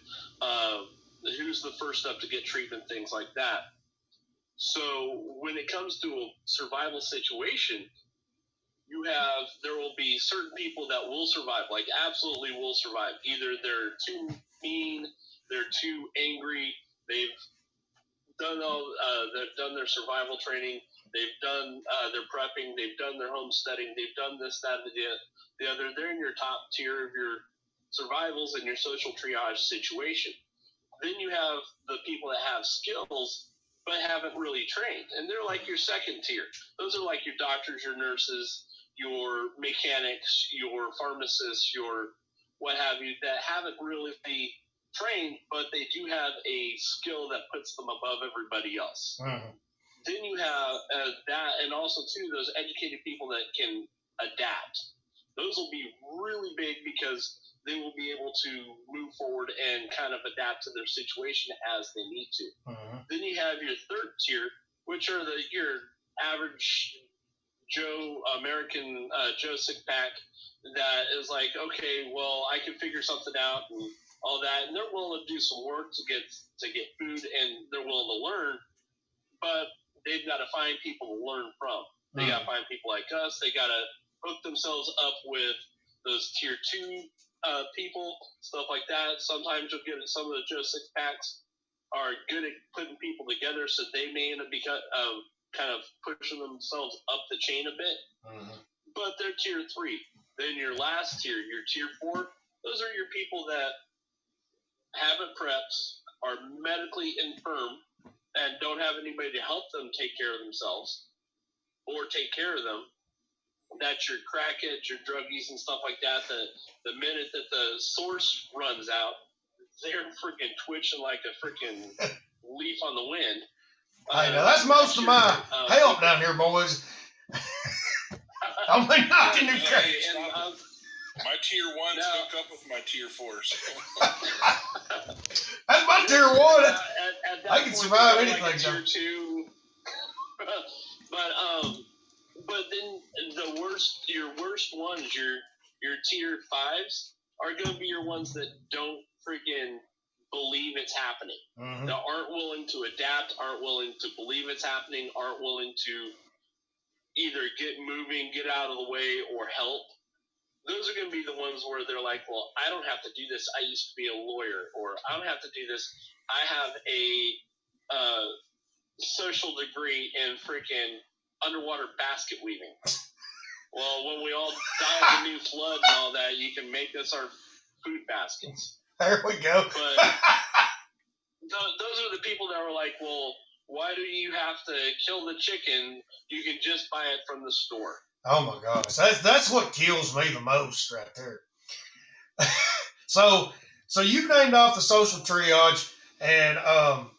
E: who's the first up to get treatment, things like that. So when it comes to a survival situation, there will be certain people that will survive, like absolutely will survive. Either they're too mean, they're too angry, they've done their survival training, they've done their prepping, they've done their homesteading, they've done this, that, and the other. They're in your top tier of your survivals and your social triage situation. Then you have the people that have skills but haven't really trained, and they're like your second tier. Those are like your doctors, your nurses, your mechanics, your pharmacists, your what have you, that haven't really trained, but they do have a skill that puts them above everybody else.
A: Mm-hmm.
E: Then you have that, and also too those educated people that can adapt. Those will be really big because they will be able to move forward and kind of adapt to their situation as they need to.
A: Mm-hmm.
E: Then you have your third tier, which are your average Joe American Joe Sick Pack that is like, okay, well, I can figure something out and all that, and they're willing to do some work to get food, and they're willing to learn, but they've got to find people to learn from. They got to find people like us. They got to hook themselves up with those tier 2 people, stuff like that. Sometimes you'll get some of the Joe Six Packs are good at putting people together, so they may end up kind of pushing themselves up the chain a bit.
A: Mm-hmm.
E: But they're tier 3. Then your last tier, your tier 4, those are your people that haven't prepped, are medically infirm, and don't have anybody to help them take care of themselves or take care of them. That's your crackheads, your druggies, and stuff like that. The minute that the source runs out, they're freaking twitching like a freaking leaf on the wind.
A: I know that's most of my help down here, boys. I'm like knocking your crazy.
C: My tier 1's hook up with my tier 4s.
A: That's my tier 1. I can
E: point,
A: survive anything.
E: Like tier 2. But then your worst ones, your tier 5s, are going to be your ones that don't freaking believe it's happening.
A: Mm-hmm.
E: That aren't willing to adapt, aren't willing to believe it's happening, aren't willing to either get moving, get out of the way, or help. Those are going to be the ones where they're like, well, I don't have to do this. I used to be a lawyer. Or I don't have to do this. I have a social degree in freaking underwater basket weaving. Well, when we all die of the new flood and all that, you can make us our food baskets.
A: There we go.
E: But those are the people that were like, well, why do you have to kill the chicken? You can just buy it from the store.
A: Oh my gosh, that's what kills me the most right there. So you named off the social triage, and I'm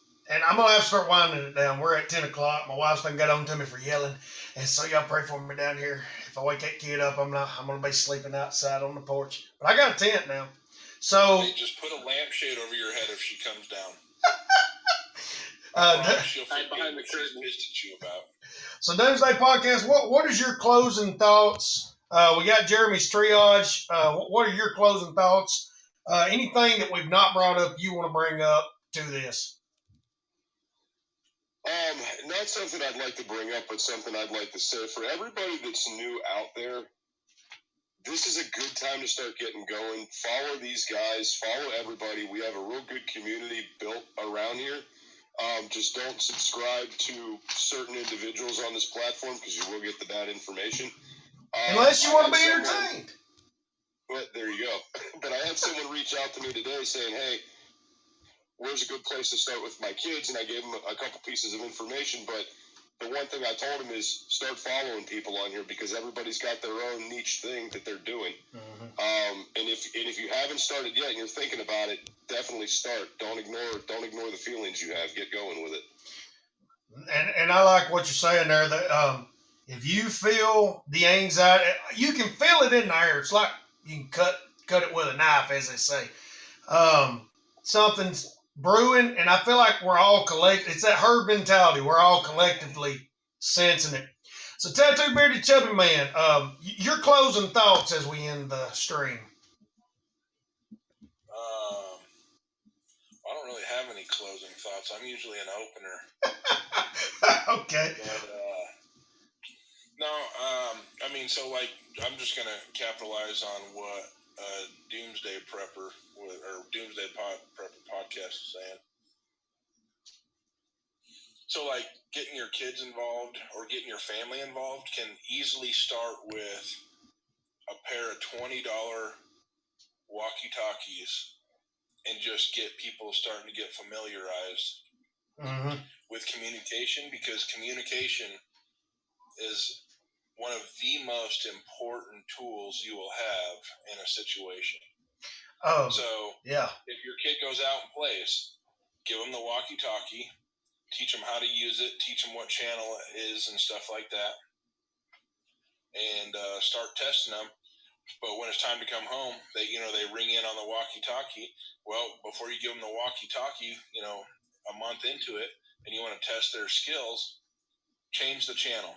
A: gonna have to start winding it down. We're at 10 o'clock. My wife's been got on to me for yelling, and so y'all pray for me down here. If I wake that kid up, I'm gonna be sleeping outside on the porch. But I got a tent now. So
C: hey, just put a lampshade over your head if she comes down. She'll forget
E: behind the
C: what she's
E: curtain.
C: pissed at you about.
A: So Doomsday Podcast, what is your closing thoughts? We got Jeremy's triage. What are your closing thoughts? Anything that we've not brought up you want to bring up to this?
D: Not something I'd like to bring up, but something I'd like to say. For everybody that's new out there, this is a good time to start getting going. Follow these guys. Follow everybody. We have a real good community built around here. Just don't subscribe to certain individuals on this platform because you will get the bad information.
A: Unless you want to be entertained.
D: But there you go. But I had someone reach out to me today saying, hey, where's a good place to start with my kids? And I gave them a couple pieces of information. But the one thing I told them is start following people on here because everybody's got their own niche thing that they're doing. Mm-hmm. And if you haven't started yet and you're thinking about it, definitely start. Don't ignore the feelings you have. Get going with it.
A: And I like what you're saying there. That if you feel the anxiety, you can feel it in the air. It's like you can cut it with a knife, as they say. Something's brewing, and I feel like we're all it's that herd mentality. We're all collectively sensing it. So, Tattoo Bearded Chubby Man, your closing thoughts as we end the stream.
C: I don't really have any closing thoughts. I'm usually an opener.
A: Okay.
C: But, no, I mean, so like, I'm just gonna capitalize on what Doomsday Prepper or Doomsday Prepper podcast is saying. So, like, getting your kids involved or getting your family involved can easily start with a pair of $20 walkie-talkies and just get people starting to get familiarized with communication, because communication is one of the most important tools you will have in a situation. So,
A: yeah.
C: if your kid goes out and plays, give them the walkie-talkie, teach them how to use it, teach them what channel it is and stuff like that, and start testing them. But when it's time to come home, they ring in on the walkie-talkie. Well, before you give them the walkie-talkie, a month into it, and you want to test their skills, change the channel.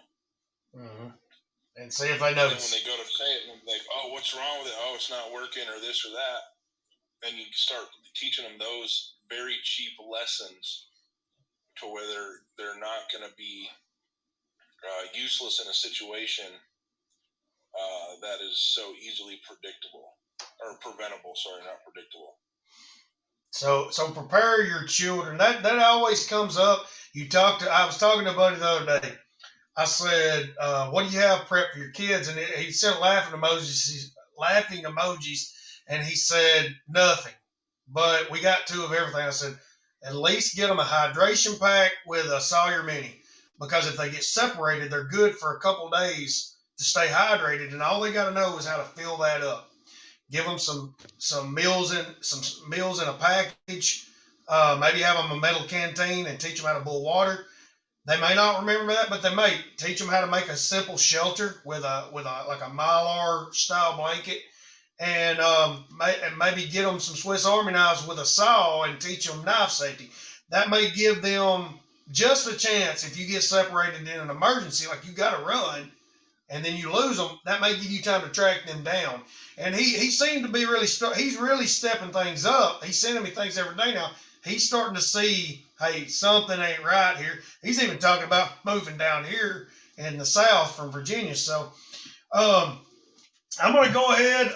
A: And see if they notice.
C: And when they go to say it, and they're like, oh, what's wrong with it? Oh, it's not working, or this or that. Then you start teaching them those very cheap lessons to where they're not going to be useless in a situation that is so easily predictable or preventable. Sorry, not predictable.
A: So prepare your children. That always comes up. I was talking to a buddy the other day. I said, what do you have prepped for your kids? And he sent laughing emojis, and he said, nothing. But we got 2 of everything. I said, at least get them a hydration pack with a Sawyer Mini. Because if they get separated, they're good for a couple days to stay hydrated. And all they got to know is how to fill that up. Give them some meals in a package. Maybe have them a metal canteen and teach them how to boil water. They may not remember that, but they may teach them how to make a simple shelter with a like a Mylar style blanket, and maybe get them some Swiss Army knives with a saw and teach them knife safety. That may give them just a chance. If you get separated in an emergency, like you got to run, and then you lose them, that may give you time to track them down. And he seemed to be he's really stepping things up. He's sending me things every day now. He's starting to see, hey, something ain't right here. He's even talking about moving down here in the South from Virginia. So I'm going to go ahead.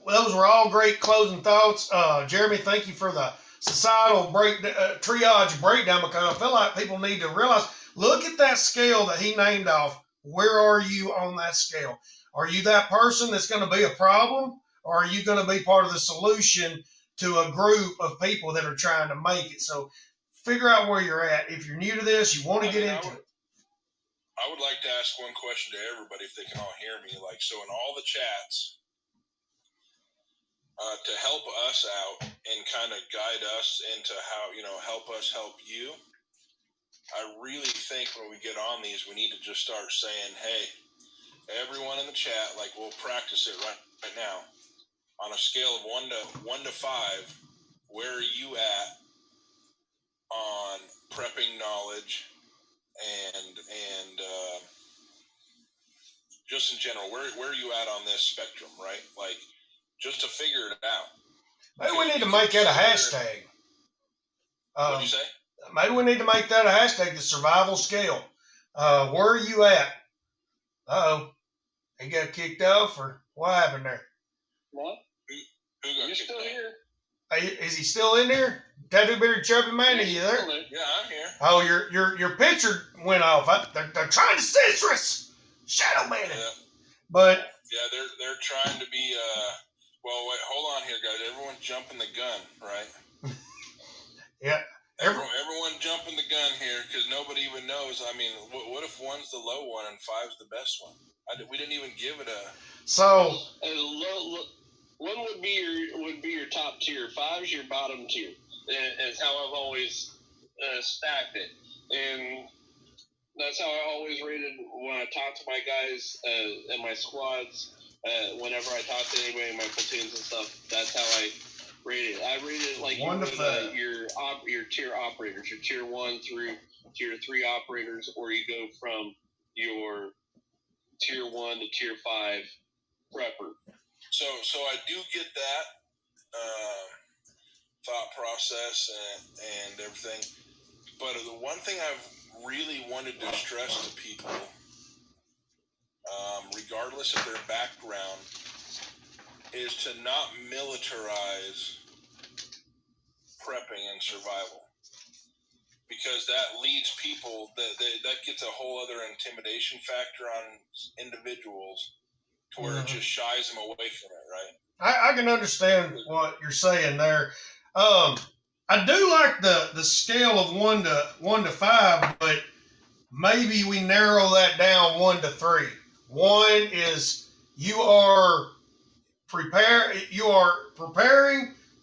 A: Those were all great closing thoughts. Jeremy, thank you for the societal triage breakdown, because I feel like people need to realize, look at that scale that he named off. Where are you on that scale? Are you that person that's going to be a problem, or are you going to be part of the solution to a group of people that are trying to make it? So figure out where you're at. If you're new to this, you want to get into it.
C: I would like to ask one question to everybody, if they can all hear me. Like, so in all the chats, to help us out and kind of guide us into how, help us help you, I really think when we get on these, we need to just start saying, hey, everyone in the chat, like, we'll practice it right now. On a scale of 1 to 5, where are you at on prepping knowledge and just in general, where are you at on this spectrum, right? Like, just to figure it out.
A: Maybe we need to make that a hashtag.
C: What did you say?
A: Maybe we need to make that a hashtag, the survival scale. Where are you at? Uh-oh. He got kicked off, or what happened there?
E: What?
C: Who got
E: You're
C: kicked
E: still
C: off?
E: here.
A: Is he still in there? Tattoo Bearded Chubby Man, are you there?
C: Yeah, I'm here.
A: Oh, your picture went off. They're trying to censor us. Shadow Man.
C: Yeah.
A: But
C: yeah, they're trying to be. Well, wait, hold on here, guys. Everyone's jumping the gun, right?
A: Yeah.
C: Everyone jumping the gun here, because nobody even knows. I mean, what if 1's the low one and 5's the best one? We didn't even give it a.
A: So.
E: One would be your top tier. 5's your bottom tier. Is how I've always stacked it, and that's how I always rated when I talk to my guys and my squads. Whenever I talk to anybody in my platoons and stuff, that's how I rate it. I rate it like your tier operators, your tier 1 through tier 3 operators, or you go from your tier 1 to tier 5 prepper.
C: So I do get that. thought process and everything. But the one thing I've really wanted to stress to people, regardless of their background, is to not militarize prepping and survival. Because that leads people, that gets a whole other intimidation factor on individuals to where it just shies them away from it, right?
A: I can understand what you're saying there. I do like the scale of 1 to 5, but maybe we narrow that down 1 to 3. 1 is you are preparing.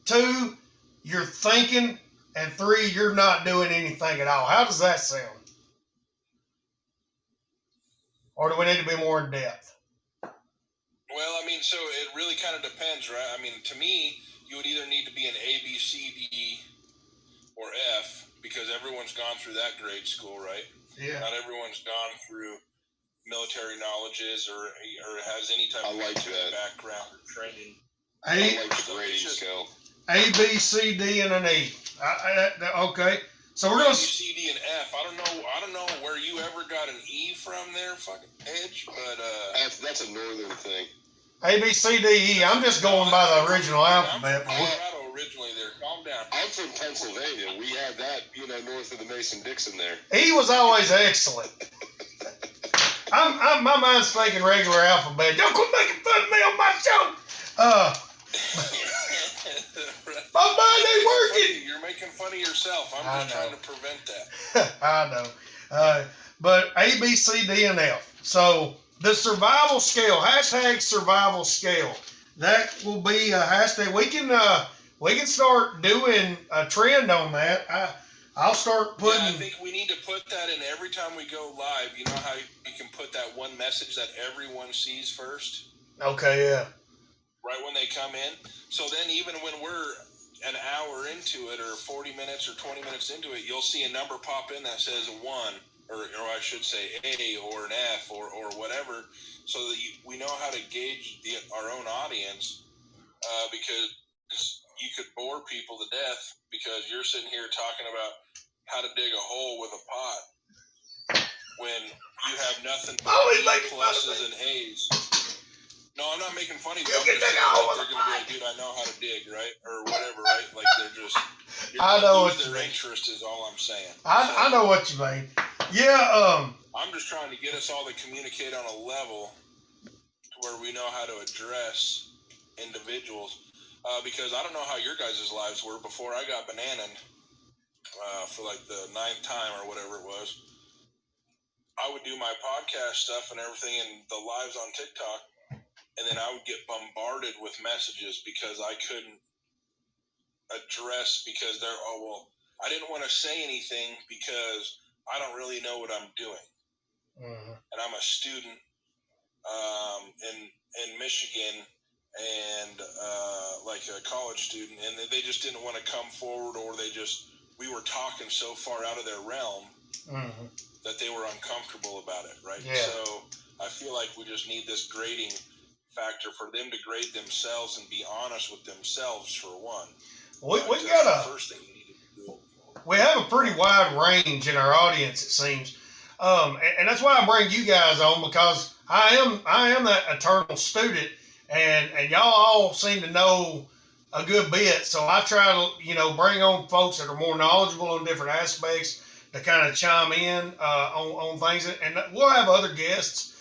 A: 2, you're thinking, and 3, you're not doing anything at all. How does that sound? Or do we need to be more in depth?
C: Well, I mean, so it really kind of depends, right? I mean, to me, you would either need to be an A, B, C, D, or F, because everyone's gone through that grade school, right?
A: Yeah.
C: Not everyone's gone through military knowledges or has any type of military background or training.
D: I like the grading scale.
A: A, B, C, D, and an E. Okay. So we're gonna
C: C, D, and F. I don't know where you ever got an E from there, fucking Edge, but
D: that's a northern thing.
A: A, B, C, D, E. I'm just going by the original alphabet.
C: I'm from Colorado originally. There, calm down.
D: I'm from Pennsylvania. We had that, north of the Mason-Dixon there.
A: E was always excellent. My mind's thinking regular alphabet. Don't quit making fun of me on my show. My mind ain't working.
C: You're making fun of yourself. I'm just trying to prevent that.
A: I know. But A, B, C, D, and F. So the survival scale, hashtag survival scale. That will be a hashtag. We can start doing a trend on that. I'll start putting.
C: Yeah, I think we need to put that in every time we go live. You know how you can put that one message that everyone sees first?
A: Okay, yeah.
C: Right when they come in. So then even when we're an hour into it or 40 minutes or 20 minutes into it, you'll see a number pop in that says 1, or I should say A or an F or whatever, so that we know how to gauge our own audience, because you could bore people to death because you're sitting here talking about how to dig a hole with a pot when you have nothing but pluses and A's. No, I'm not making fun of you. They're going to be like, dude, I know how to dig, right? Or whatever, right? Like they're just.
A: I know what
C: their interest is all I'm saying.
A: I know what you mean. Yeah.
C: I'm just trying to get us all to communicate on a level to where we know how to address individuals. Because I don't know how your guys' lives were before I got bananaed for like the 9th time or whatever it was. I would do my podcast stuff and everything and the lives on TikTok. And then I would get bombarded with messages because I couldn't address because I didn't want to say anything because I don't really know what I'm doing. Mm-hmm. And I'm a student in Michigan and like a college student, and they just didn't want to come forward, or we were talking so far out of their realm that they were uncomfortable about it, right? Yeah. So I feel like we just need this grading factor for them to grade themselves and be honest with themselves for one.
A: We have a pretty wide range in our audience, it seems, and that's why I bring you guys on, because I am that eternal student, and y'all all seem to know a good bit. So I try to bring on folks that are more knowledgeable on different aspects to kind of chime in on things, and we'll have other guests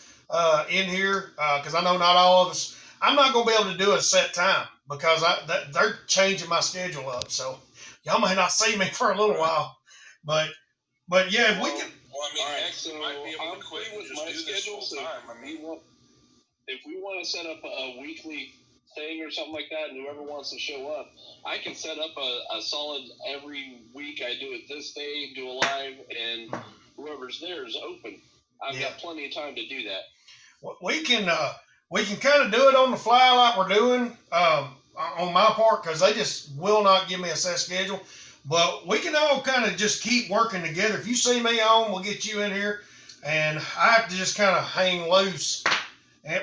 A: in here, because I know not all of us. I'm not going to be able to do a set time because they're changing my schedule up. So y'all may not see me for a little while, but yeah, if we can.
C: Well, I mean, right, so might be able to quit with my schedule. So
E: if we want to set up a weekly thing or something like that, and whoever wants to show up, I can set up a solid every week. I do it this day, do a live, and whoever's there is open. I've got plenty of time to do that.
A: We can kind of do it on the fly like we're doing on my part, because they just will not give me a set schedule. But we can all kind of just keep working together. If you see me on, we'll get you in here, and I have to just kind of hang loose.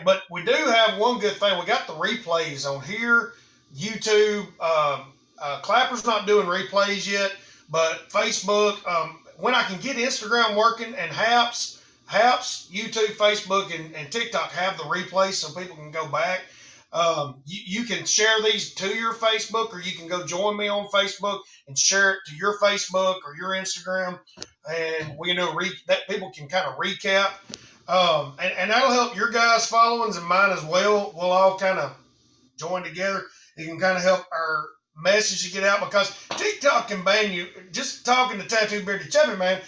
A: But we do have one good thing. We got the replays on here, YouTube, Clapper's not doing replays yet, but Facebook, when I can get Instagram working and Haps, YouTube, Facebook, and TikTok have the replays so people can go back. You can share these to your Facebook, or you can go join me on Facebook and share it to your Facebook or your Instagram, and we know that people can kind of recap, and that'll help your guys' followings and mine as well. We'll all kind of join together. It can kind of help our message to get out, because TikTok can ban you. Just talking to Tattoo Bearded Chubby Man,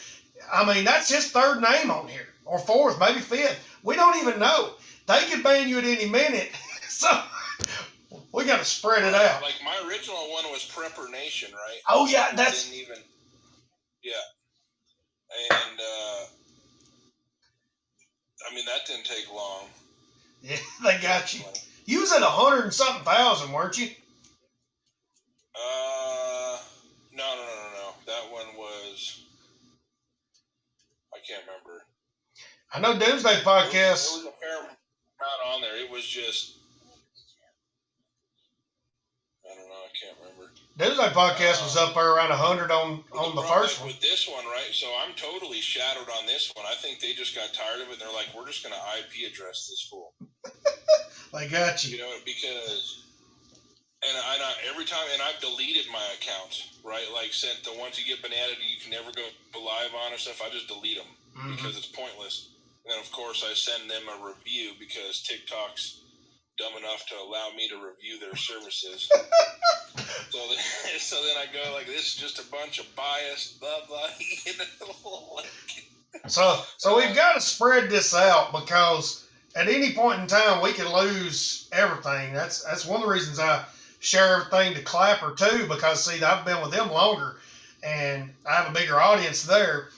A: I mean, that's his third name on here, or fourth, maybe fifth. We don't even know. They could ban you at any minute. So we got to spread it out.
C: Like my original one was Prepper Nation, right?
A: Oh yeah, that's
C: didn't even. Yeah, and I mean that didn't take long.
A: Yeah, they got you. You was at 100 and something thousand, weren't you?
C: No. That one was. I can't remember.
A: I know Doomsday Podcast.
C: There was a fair amount on there. It was just. I don't know. I can't remember.
A: Doomsday Podcast was up there around 100 on the first one.
C: With this one, right? So I'm totally shadowed on this one. I think they just got tired of it. And they're like, we're just going to IP address this fool.
A: They got you.
C: You know, because, and I every time, and I've deleted my accounts, right? Like, sent the ones you get bananaed, you can never go live on and stuff. I just delete them because it's pointless. And then, of course, I send them a review because TikTok's dumb enough to allow me to review their services. So then I go like, this is just a bunch of biased blah blah. You know?
A: So we've got to spread this out, because at any point in time we can lose everything. That's one of the reasons I share everything to Clapper too, because see, I've been with them longer and I have a bigger audience there.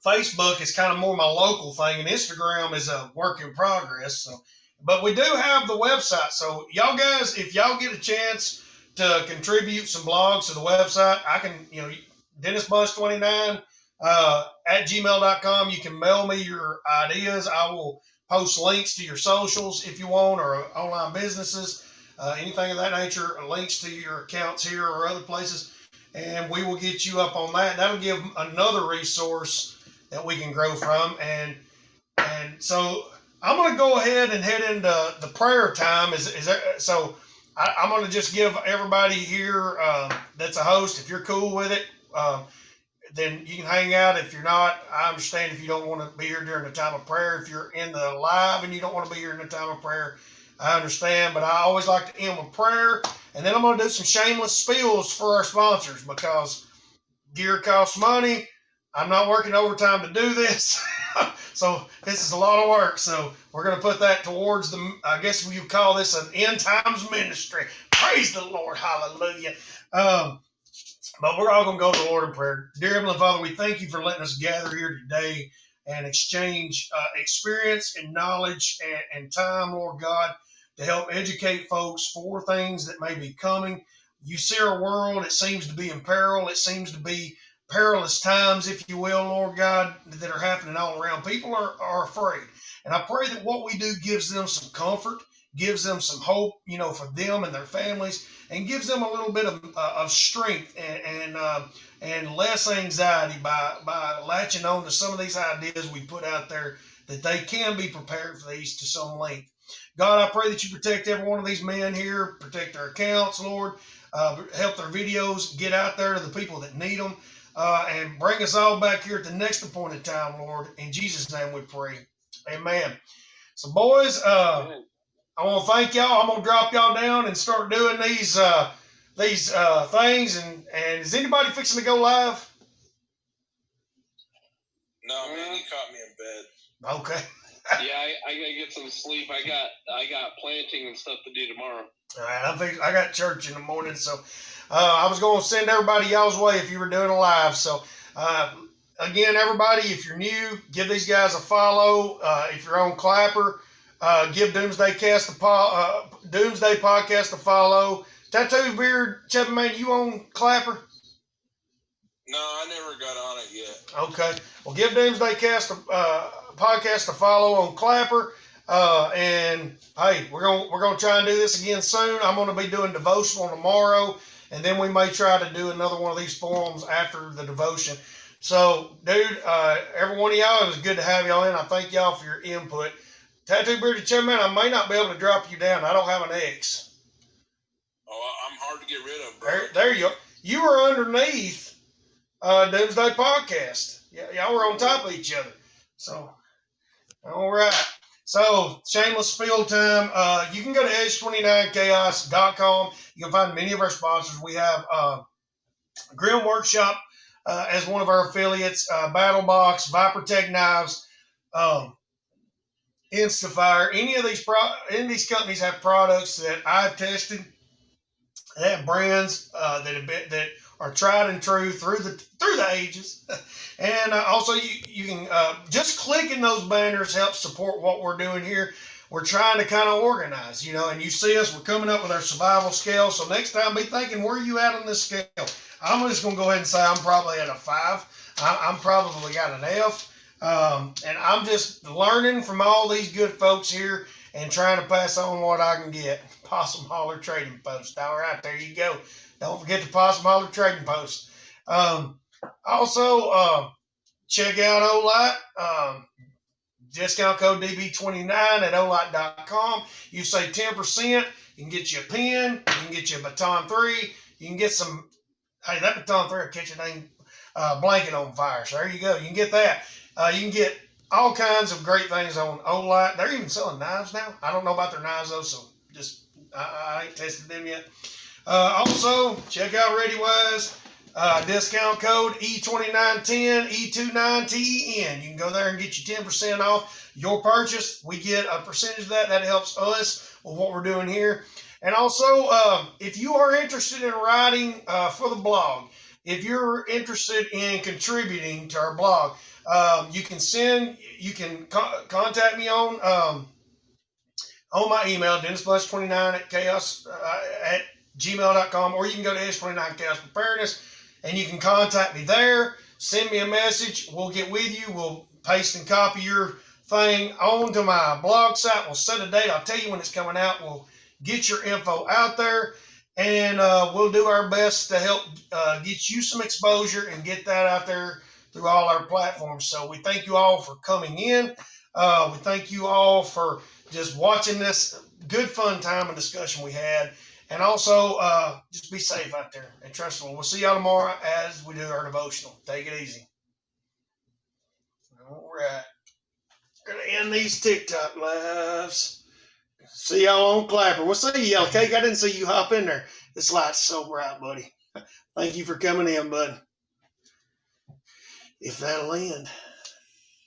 A: Facebook is kind of more my local thing, and Instagram is a work in progress. So, but we do have the website. So y'all guys, if y'all get a chance to contribute some blogs to the website, I can, DennisBuzz29 at gmail.com. You can mail me your ideas. I will post links to your socials if you want, or online businesses, anything of that nature, links to your accounts here or other places, and we will get you up on that. That'll give another resource that we can grow from. And so I'm going to go ahead and head into the prayer time. So I'm going to just give everybody here that's a host, if you're cool with it, then you can hang out. If you're not, I understand if you don't want to be here during the time of prayer. If you're in the live and you don't want to be here in the time of prayer, I understand. But I always like to end with prayer. And then I'm going to do some shameless spills for our sponsors, because gear costs money. I'm not working overtime to do this. So this is a lot of work. So we're going to put that towards I guess you call this an end times ministry. Praise the Lord. Hallelujah. But we're all going to go to the Lord in prayer. Dear Heavenly Father, we thank you for letting us gather here today and exchange experience and knowledge and time, Lord God, to help educate folks for things that may be coming. You see our world, it seems to be in peril. It seems to be perilous times, if you will, Lord God, that are happening all around. People are afraid. And I pray that what we do gives them some comfort, gives them some hope, for them and their families, and gives them a little bit of strength and less anxiety by latching on to some of these ideas we put out there, that they can be prepared for these to some length. God, I pray that you protect every one of these men here, protect their accounts, Lord, help their videos get out there to the people that need them, and bring us all back here at the next appointed time, Lord. In Jesus' name we pray. Amen. So, boys, I want to thank y'all. I'm going to drop y'all down and start doing these things. And is anybody fixing to go live?
C: No, man, you caught me in bed.
A: Okay.
E: Yeah, I gotta get some sleep. I got planting and stuff to do tomorrow.
A: All right, I got church in the morning, so I was going to send everybody y'all's way if you were doing a live. So again, everybody, if you're new, give these guys a follow. If you're on Clapper, give Doomsday Podcast a follow. Tattoo Beard Chubby Man, you on Clapper?
C: No, I never got on it yet.
A: Okay. Well, give Doomsday Podcast a follow on Clapper. And hey, we're gonna try and do this again soon. I'm gonna be doing devotional tomorrow, and then we may try to do another one of these forums after the devotion. So, dude, every one of y'all, it was good to have y'all in. I thank y'all for your input. Tattoo Bearded Chairman, I may not be able to drop you down. I don't have an X.
C: Oh, I'm hard to get rid of, bro.
A: There you go. You were underneath Doomsday Podcast. Y'all were on top of each other. So, all right. So, shameless spiel time. You can go to edge29chaos.com. You can find many of our sponsors. We have Grim Workshop as one of our affiliates, Battle Box, Viper Tech Knives, Instafire. Any of these companies have products that I've tested. They have brands that are tried and true through the ages, and also you can just clicking those banners helps support what we're doing here. We're trying to kind of organize, and you see us. We're coming up with our survival scale. So next time, be thinking, where are you at on this scale? I'm just gonna go ahead and say I'm probably at a 5. I'm probably got an F, and I'm just learning from all these good folks here and trying to pass on what I can get. Possum Holler Trading Post. All right, there you go. Don't forget the Possum Holler Trading Post. Also, check out Olight. Discount code DB29 at Olight.com. You save 10%. You can get you a pen. You can get you a Baton 3. You can get some. Hey, that Baton 3 will catch your name blanket on fire. So there you go. You can get that. You can get all kinds of great things on Olight. They're even selling knives now. I don't know about their knives though, so just I ain't tested them yet. Also, check out ReadyWise. Discount code E2910 E29TEN. You can go there and get you 10% off your purchase. We get a percentage of that. That helps us with what we're doing here. And also, if you are interested in writing for the blog, if you're interested in contributing to our blog, you can contact me on my email, DennisBlush29 at chaos at gmail.com, or you can go to Edge29 Chaos Preparedness and you can contact me there. Send me a message. We'll get with you. We'll paste and copy your thing onto my blog site. We'll set a date. I'll tell you when it's coming out. We'll get your info out there, and we'll do our best to help get you some exposure and get that out there through all our platforms. So we thank you all for coming in. We thank you all for just watching this good fun time and discussion we had. And also, just be safe out there and trust me. We'll see y'all tomorrow as we do our devotional. Take it easy. All right. Going to end these TikTok lives. See y'all on Clapper. We'll see you, Yellow Cake. I didn't see you hop in there. This light's so bright, buddy. Thank you for coming in, bud. If that'll end.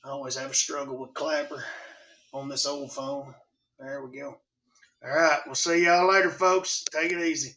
A: I always have a struggle with Clapper on this old phone. There we go. All right. We'll see y'all later, folks. Take it easy.